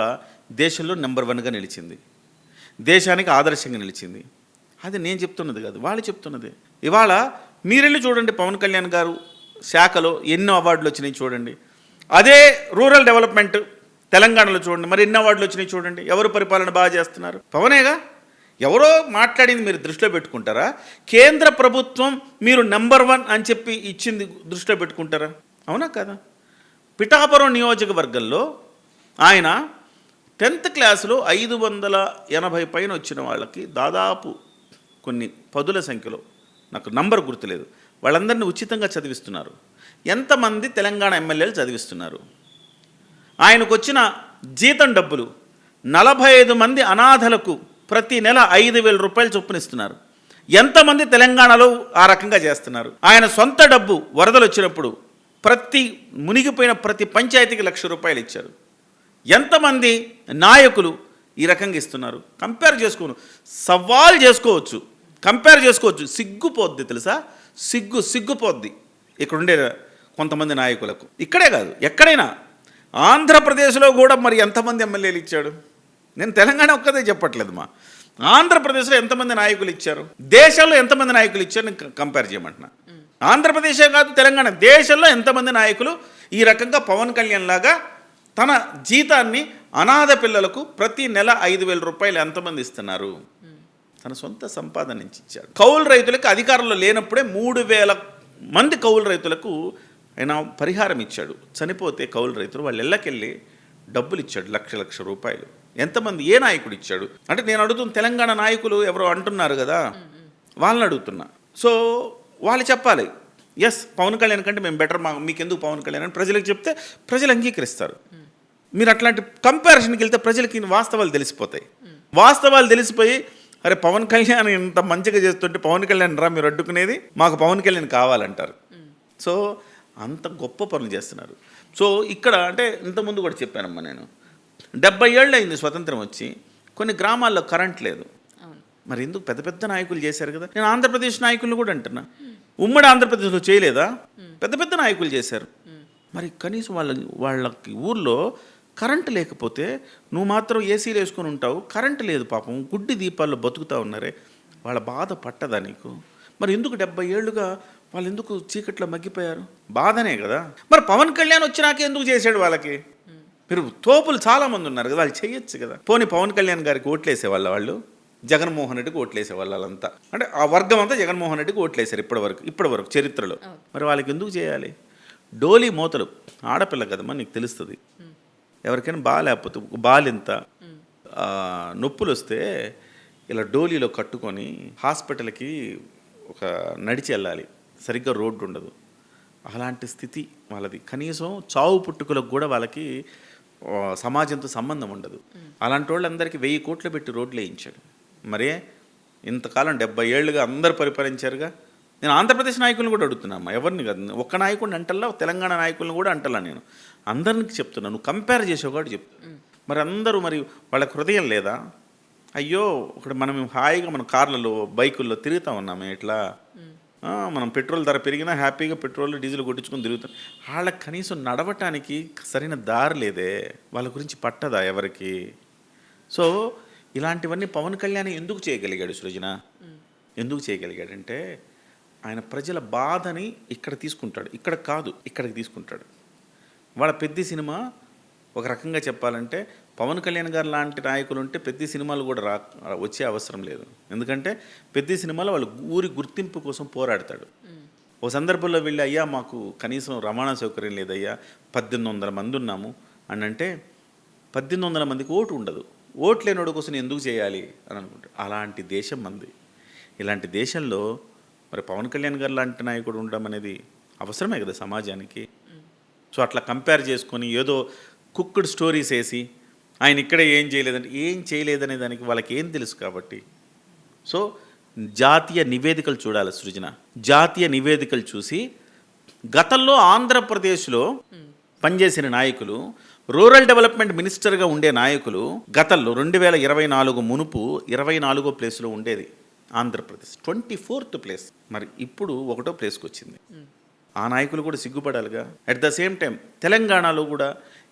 Speaker 2: దేశంలో నెంబర్ 1గా నిలిచింది, దేశానికి ఆదర్శంగా నిలిచింది. అది నేను చెప్తున్నది కాదు, వాళ్ళు చెప్తున్నది. ఇవాళ మీరెళ్ళి చూడండి, పవన్ కళ్యాణ్ గారు శాఖలో ఎన్నో అవార్డులు వచ్చినాయి చూడండి. అదే రూరల్ డెవలప్మెంట్ తెలంగాణలో చూడండి, మరి ఎన్ని అవార్డులు వచ్చినాయి చూడండి. ఎవరు పరిపాలన బాగా చేస్తున్నారు? పవనేగా. ఎవరో మాట్లాడింది మీరు దృష్టిలో పెట్టుకుంటారా? కేంద్ర ప్రభుత్వం మీరు నెంబర్ 1 అని చెప్పి ఇచ్చింది దృష్టిలో పెట్టుకుంటారా? అవునా కదా? పిఠాపురం నియోజకవర్గంలో ఆయన 10th క్లాసులో 580 పైన వచ్చిన వాళ్ళకి దాదాపు కొన్ని పదుల సంఖ్యలో, నాకు నంబర్ గుర్తులేదు, వాళ్ళందరినీ ఉచితంగా చదివిస్తున్నారు. ఎంతమంది తెలంగాణ ఎమ్మెల్యేలు చదివిస్తున్నారు? ఆయనకు వచ్చిన జీతం డబ్బులు 45 మంది అనాథలకు ప్రతి నెల 5,000 రూపాయలు చొప్పున ఇస్తున్నారు. ఎంతమంది తెలంగాణలో ఆ రకంగా చేస్తున్నారు? ఆయన సొంత డబ్బు వరదలు వచ్చినప్పుడు మునిగిపోయిన ప్రతి పంచాయతీకి 1,00,000 రూపాయలు ఇచ్చారు. ఎంతమంది నాయకులు ఈ రకంగా ఇస్తున్నారు? కంపేర్ సవాల్ చేసుకోవచ్చు, కంపేర్ చేసుకోవచ్చు. సిగ్గుపోద్ది తెలుసా? సిగ్గుపోద్ది ఇక్కడ ఉండే కొంతమంది నాయకులకు. ఇక్కడే కాదు, ఎక్కడైనా. ఆంధ్రప్రదేశ్లో కూడా మరి ఎంతమంది ఎమ్మెల్యేలు ఇచ్చాడు? నేను తెలంగాణ ఒక్కదే చెప్పట్లేదు మా, ఆంధ్రప్రదేశ్లో ఎంతమంది నాయకులు ఇచ్చారు, దేశంలో ఎంతమంది నాయకులు ఇచ్చారు నేను కంపేర్ చేయమంటున్నా. ఆంధ్రప్రదేశే కాదు, తెలంగాణ, దేశంలో ఎంతమంది నాయకులు ఈ రకంగా పవన్ కళ్యాణ్ లాగా తన జీతాన్ని అనాథ పిల్లలకు ప్రతి నెల 5,000 రూపాయలు ఎంతమంది ఇస్తున్నారు? తన సొంత సంపాదన నుంచి ఇచ్చాడు. కౌలు రైతులకు అధికారంలో లేనప్పుడే 3,000 మంది కౌలు రైతులకు ఆయన పరిహారం ఇచ్చాడు. చనిపోతే కౌలు రైతులు వాళ్ళ ఇళ్ళకెళ్ళి డబ్బులు ఇచ్చాడు, 1,00,000 రూపాయలు. ఎంతమంది, ఏ నాయకుడు ఇచ్చాడు? అంటే నేను అడుగుతున్న తెలంగాణ నాయకులు ఎవరో అంటున్నారు కదా, వాళ్ళని అడుగుతున్నా. సో వాళ్ళు చెప్పాలి, ఎస్ పవన్ కళ్యాణ్ కంటే మేము బెటర్, మీకెందుకు పవన్ కళ్యాణ్ అని ప్రజలకు చెప్తే ప్రజలు అంగీకరిస్తారు. మీరు అట్లాంటి కంపారిజన్కి వెళ్తే ప్రజలకి వాస్తవాలు తెలిసిపోతాయి. వాస్తవాలు తెలిసిపోయి, అరే పవన్ కళ్యాణ్ ఇంత మంచిగా చేస్తుంటే పవన్ కళ్యాణ్ రా మీరు అడ్డుకునేది, మాకు పవన్ కళ్యాణ్ కావాలంటారు. సో అంత గొప్ప పనులు చేస్తున్నారు. సో ఇక్కడ అంటే ఇంతకుముందు కూడా చెప్పానమ్మా, నేను 70 ఏళ్ళు అయింది స్వతంత్రం వచ్చి, కొన్ని గ్రామాల్లో కరెంట్ లేదు. మరి ఎందుకు? పెద్ద పెద్ద నాయకులు చేశారు కదా. నేను ఆంధ్రప్రదేశ్ నాయకులను కూడా అంటున్నా, ఉమ్మడి ఆంధ్రప్రదేశ్లో చేయలేదా? పెద్ద పెద్ద నాయకులు చేశారు. మరి కనీసం వాళ్ళకి ఊర్లో కరెంటు లేకపోతే నువ్వు మాత్రం ఏసీలు వేసుకొని ఉంటావు, కరెంటు లేదు పాపం, గుడ్డి దీపాల్లో బతుకుతా ఉన్నారే, వాళ్ళ బాధ పట్టదా నీకు? మరి ఎందుకు 70 ఏళ్ళుగా వాళ్ళు ఎందుకు చీకట్లో మగ్గిపోయారు? బాధనే కదా. మరి పవన్ కళ్యాణ్ వచ్చినాక ఎందుకు చేశాడు వాళ్ళకి? మీరు తోపులు చాలామంది ఉన్నారు కదా, వాళ్ళు చేయొచ్చు కదా. పోనీ పవన్ కళ్యాణ్ గారికి ఓట్లేసేవాళ్ళ వాళ్ళు, జగన్మోహన్ రెడ్డికి ఓట్లేసేవాళ్ళు, వాళ్ళంతా అంటే ఆ వర్గం అంతా జగన్మోహన్ రెడ్డికి ఓట్లేశారు ఇప్పటివరకు చరిత్రలో. మరి వాళ్ళకి ఎందుకు చేయాలి? డోలీ మోతలు, ఆడపిల్ల కదమ్మా, నీకు తెలుస్తుంది. ఎవరికైనా బాగాలేకపోతే, బాలింత నొప్పులు వస్తే ఇలా డోలీలో కట్టుకొని హాస్పిటల్కి నడిచి వెళ్ళాలి, సరిగ్గా రోడ్డు ఉండదు. అలాంటి స్థితి వాళ్ళది. కనీసం చావు పుట్టుకలకు కూడా వాళ్ళకి సమాజంతో సంబంధం ఉండదు. అలాంటి వాళ్ళందరికీ 1000 కోట్లు పెట్టి రోడ్లు వేయించాడు. మరే ఇంతకాలం 70 ఏళ్ళుగా అందరు పరిపాలించారుగా. నేను ఆంధ్రప్రదేశ్ నాయకులను కూడా అడుగుతున్నామ్మా, ఎవరిని కాదు, ఒక్క నాయకుడిని అంటల్లా, తెలంగాణ నాయకులను కూడా అంటల్లా, నేను అందరికి చెప్తున్నా, నువ్వు కంపేర్ చేసేవాడు చెప్తున్నా. మరి అందరూ మరి వాళ్ళకి హృదయం లేదా? అయ్యో ఇక్కడ మనం హాయిగా మన కార్లలో బైకుల్లో తిరుగుతూ ఉన్నాము, ఇట్లా మనం పెట్రోల్ ధర పెరిగినా హ్యాపీగా పెట్రోల్ డీజిల్ కొట్టించుకొని తిరుగుతాం. వాళ్ళకి కనీసం నడవటానికి సరైన దారి లేదే, వాళ్ళ గురించి పట్టదా ఎవరికి? సో ఇలాంటివన్నీ పవన్ కళ్యాణ్ ఎందుకు చేయగలిగాడు సృజన? ఎందుకు చేయగలిగాడంటే ఆయన ప్రజల బాధని ఇక్కడ తీసుకుంటాడు, ఇక్కడ కాదు ఇక్కడికి తీసుకుంటాడు. వాళ్ళ పెద్ద సినిమా ఒక రకంగా చెప్పాలంటే పవన్ కళ్యాణ్ గారు లాంటి నాయకులు ఉంటే పెద్ద సినిమాలు కూడా వచ్చే అవసరం లేదు. ఎందుకంటే పెద్ద సినిమాలో వాళ్ళు ఊరి గుర్తింపు కోసం పోరాడతాడు. ఓ సందర్భంలో వెళ్ళి, అయ్యా మాకు కనీసం రవాణా సౌకర్యం లేదయ్యా, 1800 మంది ఉన్నాము అని అంటే 1800 మందికి ఓటు ఉండదు. ఓటు లేనోడు కోసం ఎందుకు చేయాలి అని అనుకుంటాడు. అలాంటి దేశం మంది. ఇలాంటి దేశంలో మరి పవన్ కళ్యాణ్ గారు లాంటి నాయకుడు ఉండడం అనేది అవసరమే కదా సమాజానికి. సో అట్లా కంపేర్ చేసుకొని ఏదో కుక్డ్ స్టోరీస్ వేసి ఆయన ఇక్కడే ఏం చేయలేదంటే ఏం చేయలేదనే దానికి వాళ్ళకి ఏం తెలుసు కాబట్టి. సో జాతీయ నివేదికలు చూడాలి సృజన. జాతీయ నివేదికలు చూసి గతంలో ఆంధ్రప్రదేశ్లో పనిచేసిన నాయకులు, రూరల్ డెవలప్మెంట్ మినిస్టర్గా ఉండే నాయకులు గతంలో 2024 మునుపు 24వ ప్లేస్లో ఉండేది ఆంధ్రప్రదేశ్, 24th ప్లేస్. మరి ఇప్పుడు 1వ ప్లేస్కి వచ్చింది. ఆ నాయకులు కూడా సిగ్గుపడాలిగా. అట్ ద సేమ్ టైం తెలంగాణలో కూడా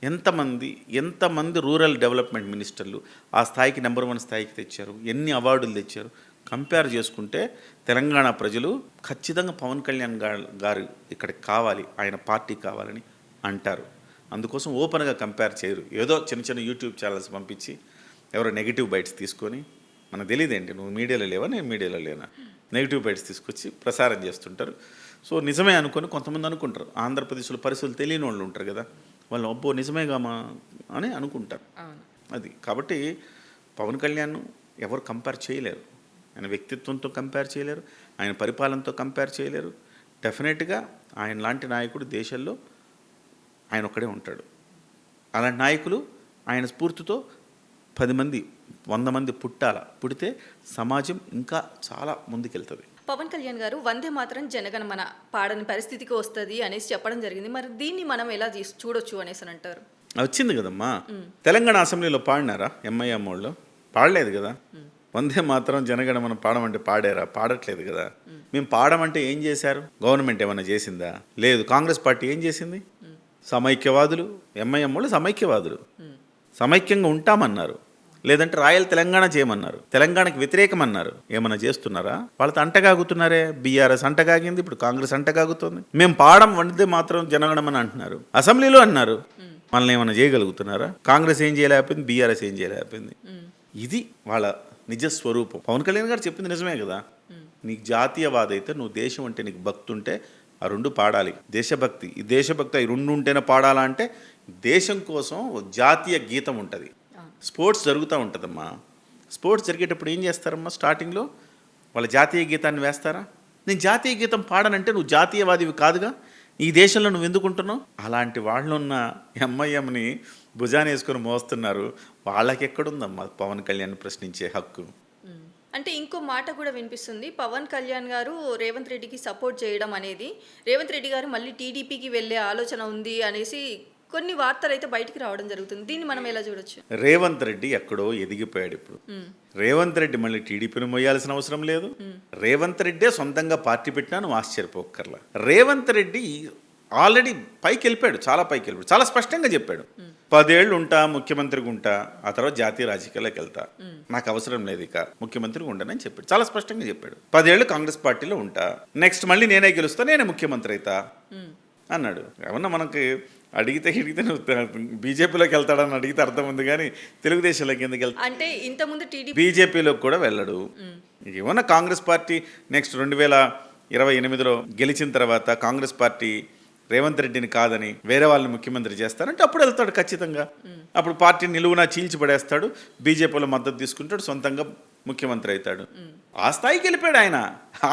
Speaker 2: ఎంతమంది రూరల్ డెవలప్మెంట్ మినిస్టర్లు ఆ స్థాయికి నెంబర్ 1 స్థాయికి తెచ్చారు, ఎన్ని అవార్డులు తెచ్చారు. కంపేర్ చేసుకుంటే తెలంగాణ ప్రజలు ఖచ్చితంగా పవన్ కళ్యాణ్ గారు ఇక్కడికి కావాలి, ఆయన పార్టీ కావాలని అంటారు. అందుకోసం ఓపెన్గా కంపేర్ చేయరు. ఏదో చిన్న చిన్న యూట్యూబ్ ఛానల్స్ పంపించి ఎవరో నెగిటివ్ బైట్స్ తీసుకొని, మనకు తెలియదేంటి నువ్వు మీడియాలో లేవా నేను మీడియాలో లేనా, నెగిటివ్ బైట్స్ తీసుకొచ్చి ప్రసారం చేస్తుంటారు. సో నిజమే అనుకొని కొంతమంది అనుకుంటారు. ఆంధ్రప్రదేశ్లో పరిస్థితులు తెలియని వాళ్ళు ఉంటారు కదా, వాళ్ళు అబ్బో నిజమేగామా అని అనుకుంటారు. అది కాబట్టి పవన్ కళ్యాణ్ ఎవరు కంపేర్ చేయలేరు. ఆయన వ్యక్తిత్వంతో కంపేర్ చేయలేరు, ఆయన పరిపాలనతో కంపేర్ చేయలేరు. డెఫినెట్గా ఆయన లాంటి నాయకుడు దేశంలో ఆయన ఒక్కడే ఉంటాడు. అలాంటి నాయకులు ఆయన స్ఫూర్తితో 10 మంది 100 మంది పుడితే సమాజం ఇంకా చాలా ముందుకెళ్తుంది.
Speaker 1: పవన్ కళ్యాణ్ గారు వందే మాత్రం జనగణమన పాడని పరిస్థితికి వస్తుంది అనేసి చెప్పడం జరిగింది. మరి దీన్ని మనం ఎలా చూడొచ్చు అనేసి అని అంటారు?
Speaker 2: వచ్చింది కదమ్మా. తెలంగాణ అసెంబ్లీలో పాడినారా ఎంఐఎం వాళ్ళు? పాడలేదు కదా. వందే మాత్రం జనగణమన పాడమంటే పాడారా? పాడట్లేదు కదా. మేము పాడమంటే ఏం చేశారు? గవర్నమెంట్ ఏమైనా చేసిందా? లేదు. కాంగ్రెస్ పార్టీ ఏం చేసింది? సమైక్యవాదులు, ఎంఐఎం వాళ్ళు సమైక్యవాదులు, సమైక్యంగా ఉంటామన్నారు. లేదంటే రాయల్ తెలంగాణ చేయమన్నారు, తెలంగాణకి వ్యతిరేకమన్నారు. ఏమన్నా చేస్తున్నారా? వాళ్ళతో అంటగాగుతున్నారే. బీఆర్ఎస్ అంటగాగింది, ఇప్పుడు కాంగ్రెస్ అంటగాగుతుంది. మేము పాడం వండితే మాత్రం జనగణమని అంటున్నారు, అసెంబ్లీలో అన్నారు. మనల్ని ఏమన్నా చేయగలుగుతున్నారా? కాంగ్రెస్ ఏం చేయలేకపోయింది, బీఆర్ఎస్ ఏం చేయలేకపోయింది. ఇది వాళ్ళ నిజస్వరూపం. పవన్ కళ్యాణ్ గారు చెప్పింది నిజమే కదా. నీకు జాతీయవాద అయితే, నువ్వు దేశం అంటే నీకు భక్తి ఉంటే ఆ 2 పాడాలి. దేశభక్తి, ఈ దేశభక్తి ఈ 2 ఉంటేనే పాడాలా అంటే దేశం కోసం జాతీయ గీతం ఉంటుంది. స్పోర్ట్స్ జరుగుతూ ఉంటుందమ్మా. స్పోర్ట్స్ జరిగేటప్పుడు ఏం చేస్తారమ్మా? స్టార్టింగ్లో వాళ్ళ జాతీయ గీతాన్ని వేస్తారా? నేను జాతీయ గీతం పాడనంటే నువ్వు జాతీయవాదివి కాదుగా, ఈ దేశంలో నువ్వు ఎందుకుంటున్నావు? అలాంటి వాళ్ళున్న ఎంఐఎంని భుజాన్ని వేసుకొని మోస్తున్నారు. వాళ్ళకి ఎక్కడుందమ్మా పవన్ కళ్యాణ్ ప్రశ్నించే హక్కు?
Speaker 1: అంటే ఇంకో మాట కూడా వినిపిస్తుంది, పవన్ కళ్యాణ్ గారు రేవంత్ రెడ్డికి సపోర్ట్ చేయడం అనేది, రేవంత్ రెడ్డి గారు మళ్ళీ టీడీపీకి వెళ్ళే ఆలోచన ఉంది అనేసి కొన్ని వార్తలు అయితే బయటికి రావడం జరుగుతుంది. దీన్ని మనం ఎలా చూడొచ్చు?
Speaker 2: రేవంత్ రెడ్డి ఎక్కడో ఎదిగిపోయాడు. ఇప్పుడు రేవంత్ రెడ్డి మళ్ళీ టీడీపీని మొయ్యాల్సిన అవసరం లేదు. రేవంత్ రెడ్డే సొంతంగా పార్టీ పెట్టినా నువ్వు ఆశ్చర్యపోక్కర్లా. రేవంత్ రెడ్డి ఆల్రెడీ పైకి వెళ్ళిపోయాడు, చాలా పైకి వెళ్ళిపోయాడు. చాలా స్పష్టంగా చెప్పాడు, 10 ఏళ్ళు ఉంటా, ముఖ్యమంత్రిగా ఉంటా, ఆ తర్వాత జాతీయ రాజకీయాల్లోకి వెళ్తా, నాకు అవసరం లేదు ఇక ముఖ్యమంత్రిగా ఉండనని చెప్పాడు. చాలా స్పష్టంగా చెప్పాడు. 10 ఏళ్ళు కాంగ్రెస్ పార్టీలో ఉంటా, నెక్స్ట్ మళ్ళీ నేనే గెలుస్తా, నేనే ముఖ్యమంత్రి అవుతా అన్నాడు. ఏమన్నా మనకి అడిగితే నువ్వు బీజేపీలోకి వెళ్తాడని అడిగితే అర్థం ఉంది, కానీ తెలుగుదేశంలోకి ఎందుకు వెళ్తా
Speaker 1: అంటే ఇంతకుముందు
Speaker 2: బీజేపీలోకి కూడా వెళ్ళడు. ఏమన్నా కాంగ్రెస్ పార్టీ నెక్స్ట్ 2028లో గెలిచిన తర్వాత కాంగ్రెస్ పార్టీ రేవంత్ రెడ్డిని కాదని వేరే వాళ్ళని ముఖ్యమంత్రి చేస్తారంటే అప్పుడు వెళ్తాడు ఖచ్చితంగా. అప్పుడు పార్టీ నిలువునా చీల్చిపడేస్తాడు, బీజేపీలో మద్దతు తీసుకుంటాడు, సొంతంగా ముఖ్యమంత్రి అవుతాడు. ఆ స్థాయికి వెళ్ళిపోయాడు ఆయన.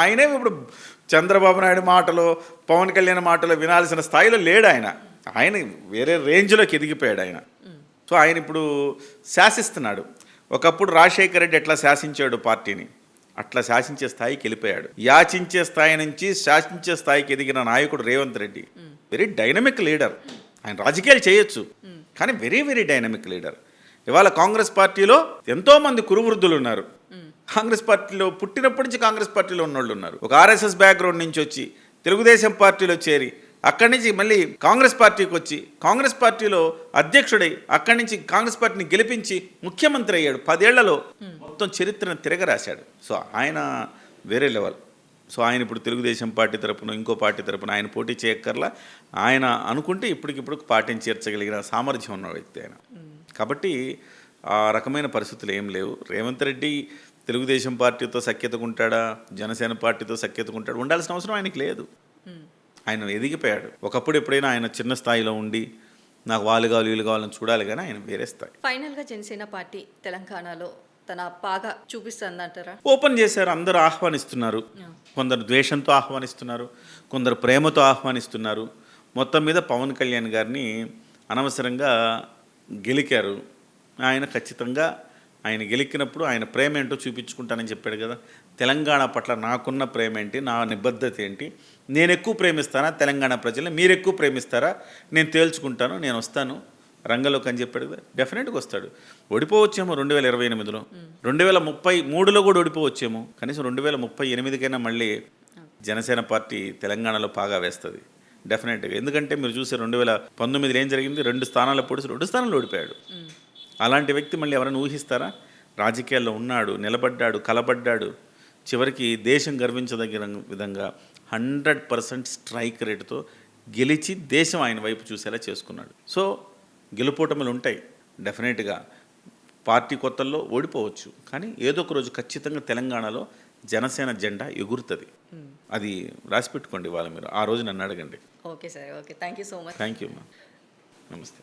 Speaker 2: ఆయనే ఇప్పుడు చంద్రబాబు నాయుడు మాటలో, పవన్ కళ్యాణ్ మాటలో వినాల్సిన స్థాయిలో లేడు ఆయన. ఆయన వేరే రేంజ్లోకి ఎదిగిపోయాడు ఆయన. సో ఆయన ఇప్పుడు శాసిస్తున్నాడు. ఒకప్పుడు రాజశేఖర రెడ్డి ఎట్లా శాసించాడు పార్టీని, అట్లా శాసించే స్థాయికి వెళ్ళిపోయాడు. యాచించే స్థాయి నుంచి శాసించే స్థాయికి ఎదిగిన నాయకుడు Revanth Reddy. Very dynamic leader. ఆయన రాజకీయాలు చేయొచ్చు, కానీ వెరీ వెరీ డైనమిక్ లీడర్. ఇవాళ కాంగ్రెస్ పార్టీలో ఎంతోమంది కురువృద్ధులు ఉన్నారు. కాంగ్రెస్ పార్టీలో పుట్టినప్పటి నుంచి కాంగ్రెస్ పార్టీలో ఉన్నోళ్ళు ఉన్నారు. ఒక ఆర్ఎస్ఎస్ బ్యాక్గ్రౌండ్ నుంచి వచ్చి తెలుగుదేశం పార్టీలో చేరి అక్కడి నుంచి మళ్ళీ కాంగ్రెస్ పార్టీకి వచ్చి కాంగ్రెస్ పార్టీలో అధ్యక్షుడై అక్కడి నుంచి కాంగ్రెస్ పార్టీని గెలిపించి ముఖ్యమంత్రి అయ్యాడు. 10 ఏళ్లలో మొత్తం చరిత్రను తిరగరాశాడు. సో ఆయన వేరే లెవెల్. సో ఆయన ఇప్పుడు తెలుగుదేశం పార్టీ తరపున ఇంకో పార్టీ తరపున ఆయన పోటీ చేయక్కర్లా. ఆయన అనుకుంటే ఇప్పటికిప్పుడు పార్టీని చేర్చగలిగిన సామర్థ్యం ఉన్న వ్యక్తి ఆయన. కాబట్టి ఆ రకమైన పరిస్థితులు ఏం లేవు. రేవంత్ రెడ్డి తెలుగుదేశం పార్టీతో సఖ్యతకుంటాడా, జనసేన పార్టీతో సఖ్యతకుంటాడు, ఉండాల్సిన అవసరం ఆయనకి లేదు. ఆయన ఎదిగిపోయాడు. ఒకప్పుడు ఎప్పుడైనా ఆయన చిన్న స్థాయిలో ఉండి నాకు వాళ్ళు కావాలి వీళ్ళు కావాలని చూడాలి, కానీ ఆయన వేరే స్థాయి.
Speaker 1: ఫైనల్గా జనసేన పార్టీ తెలంగాణలో తన పాగా చూపిస్తుంది అంటారా?
Speaker 2: ఓపెన్ చేశారు, అందరూ ఆహ్వానిస్తున్నారు. కొందరు ద్వేషంతో ఆహ్వానిస్తున్నారు, కొందరు ప్రేమతో ఆహ్వానిస్తున్నారు. మొత్తం మీద పవన్ కళ్యాణ్ గారిని అనవసరంగా గెలికారు. ఆయన ఖచ్చితంగా ఆయన గెలికినప్పుడు ఆయన ప్రేమ ఏంటో చూపించుకుంటానని చెప్పాడు కదా. తెలంగాణ పట్ల నాకున్న ప్రేమ ఏంటి, నా నిబద్ధత ఏంటి, నేను ఎక్కువ ప్రేమిస్తానా తెలంగాణ ప్రజల్ని, మీరు ఎక్కువ ప్రేమిస్తారా, నేను తేల్చుకుంటాను, నేను వస్తాను రంగంలోకి అని చెప్పాడు కదా. డెఫినెట్గా వస్తాడు. ఓడిపోవచ్చేమో 2028లో, 2033లో కూడా ఓడిపోవచ్చేమో. కనీసం 2038కైనా మళ్ళీ జనసేన పార్టీ తెలంగాణలో పాగా వేస్తుంది డెఫినెట్గా. ఎందుకంటే మీరు చూసే 2019లో ఏం జరిగింది, 2 స్థానాల పొడిచి 2 స్థానాలు ఓడిపోయాడు. అలాంటి వ్యక్తి మళ్ళీ ఎవరైనా ఊహిస్తారా? రాజకీయాల్లో ఉన్నాడు, నిలబడ్డాడు, కలబడ్డాడు, చివరికి దేశం గర్వించదగిన విధంగా 100% స్ట్రైక్ రేటుతో గెలిచి దేశం ఆయన వైపు చూసేలా చేసుకున్నాడు. సో గెలుపోటములు ఉంటాయి డెఫినెట్గా. పార్టీ కొత్తల్లో ఓడిపోవచ్చు, కానీ ఏదో ఒక రోజు ఖచ్చితంగా తెలంగాణలో జనసేన జెండా ఎగురుతుంది. అది రాసిపెట్టుకోండి. వాళ్ళు మీరు ఆ రోజు నన్ను అడగండి.
Speaker 1: Okay sir, okay, thank you so much.
Speaker 2: Thank you అమ్మా, నమస్తే.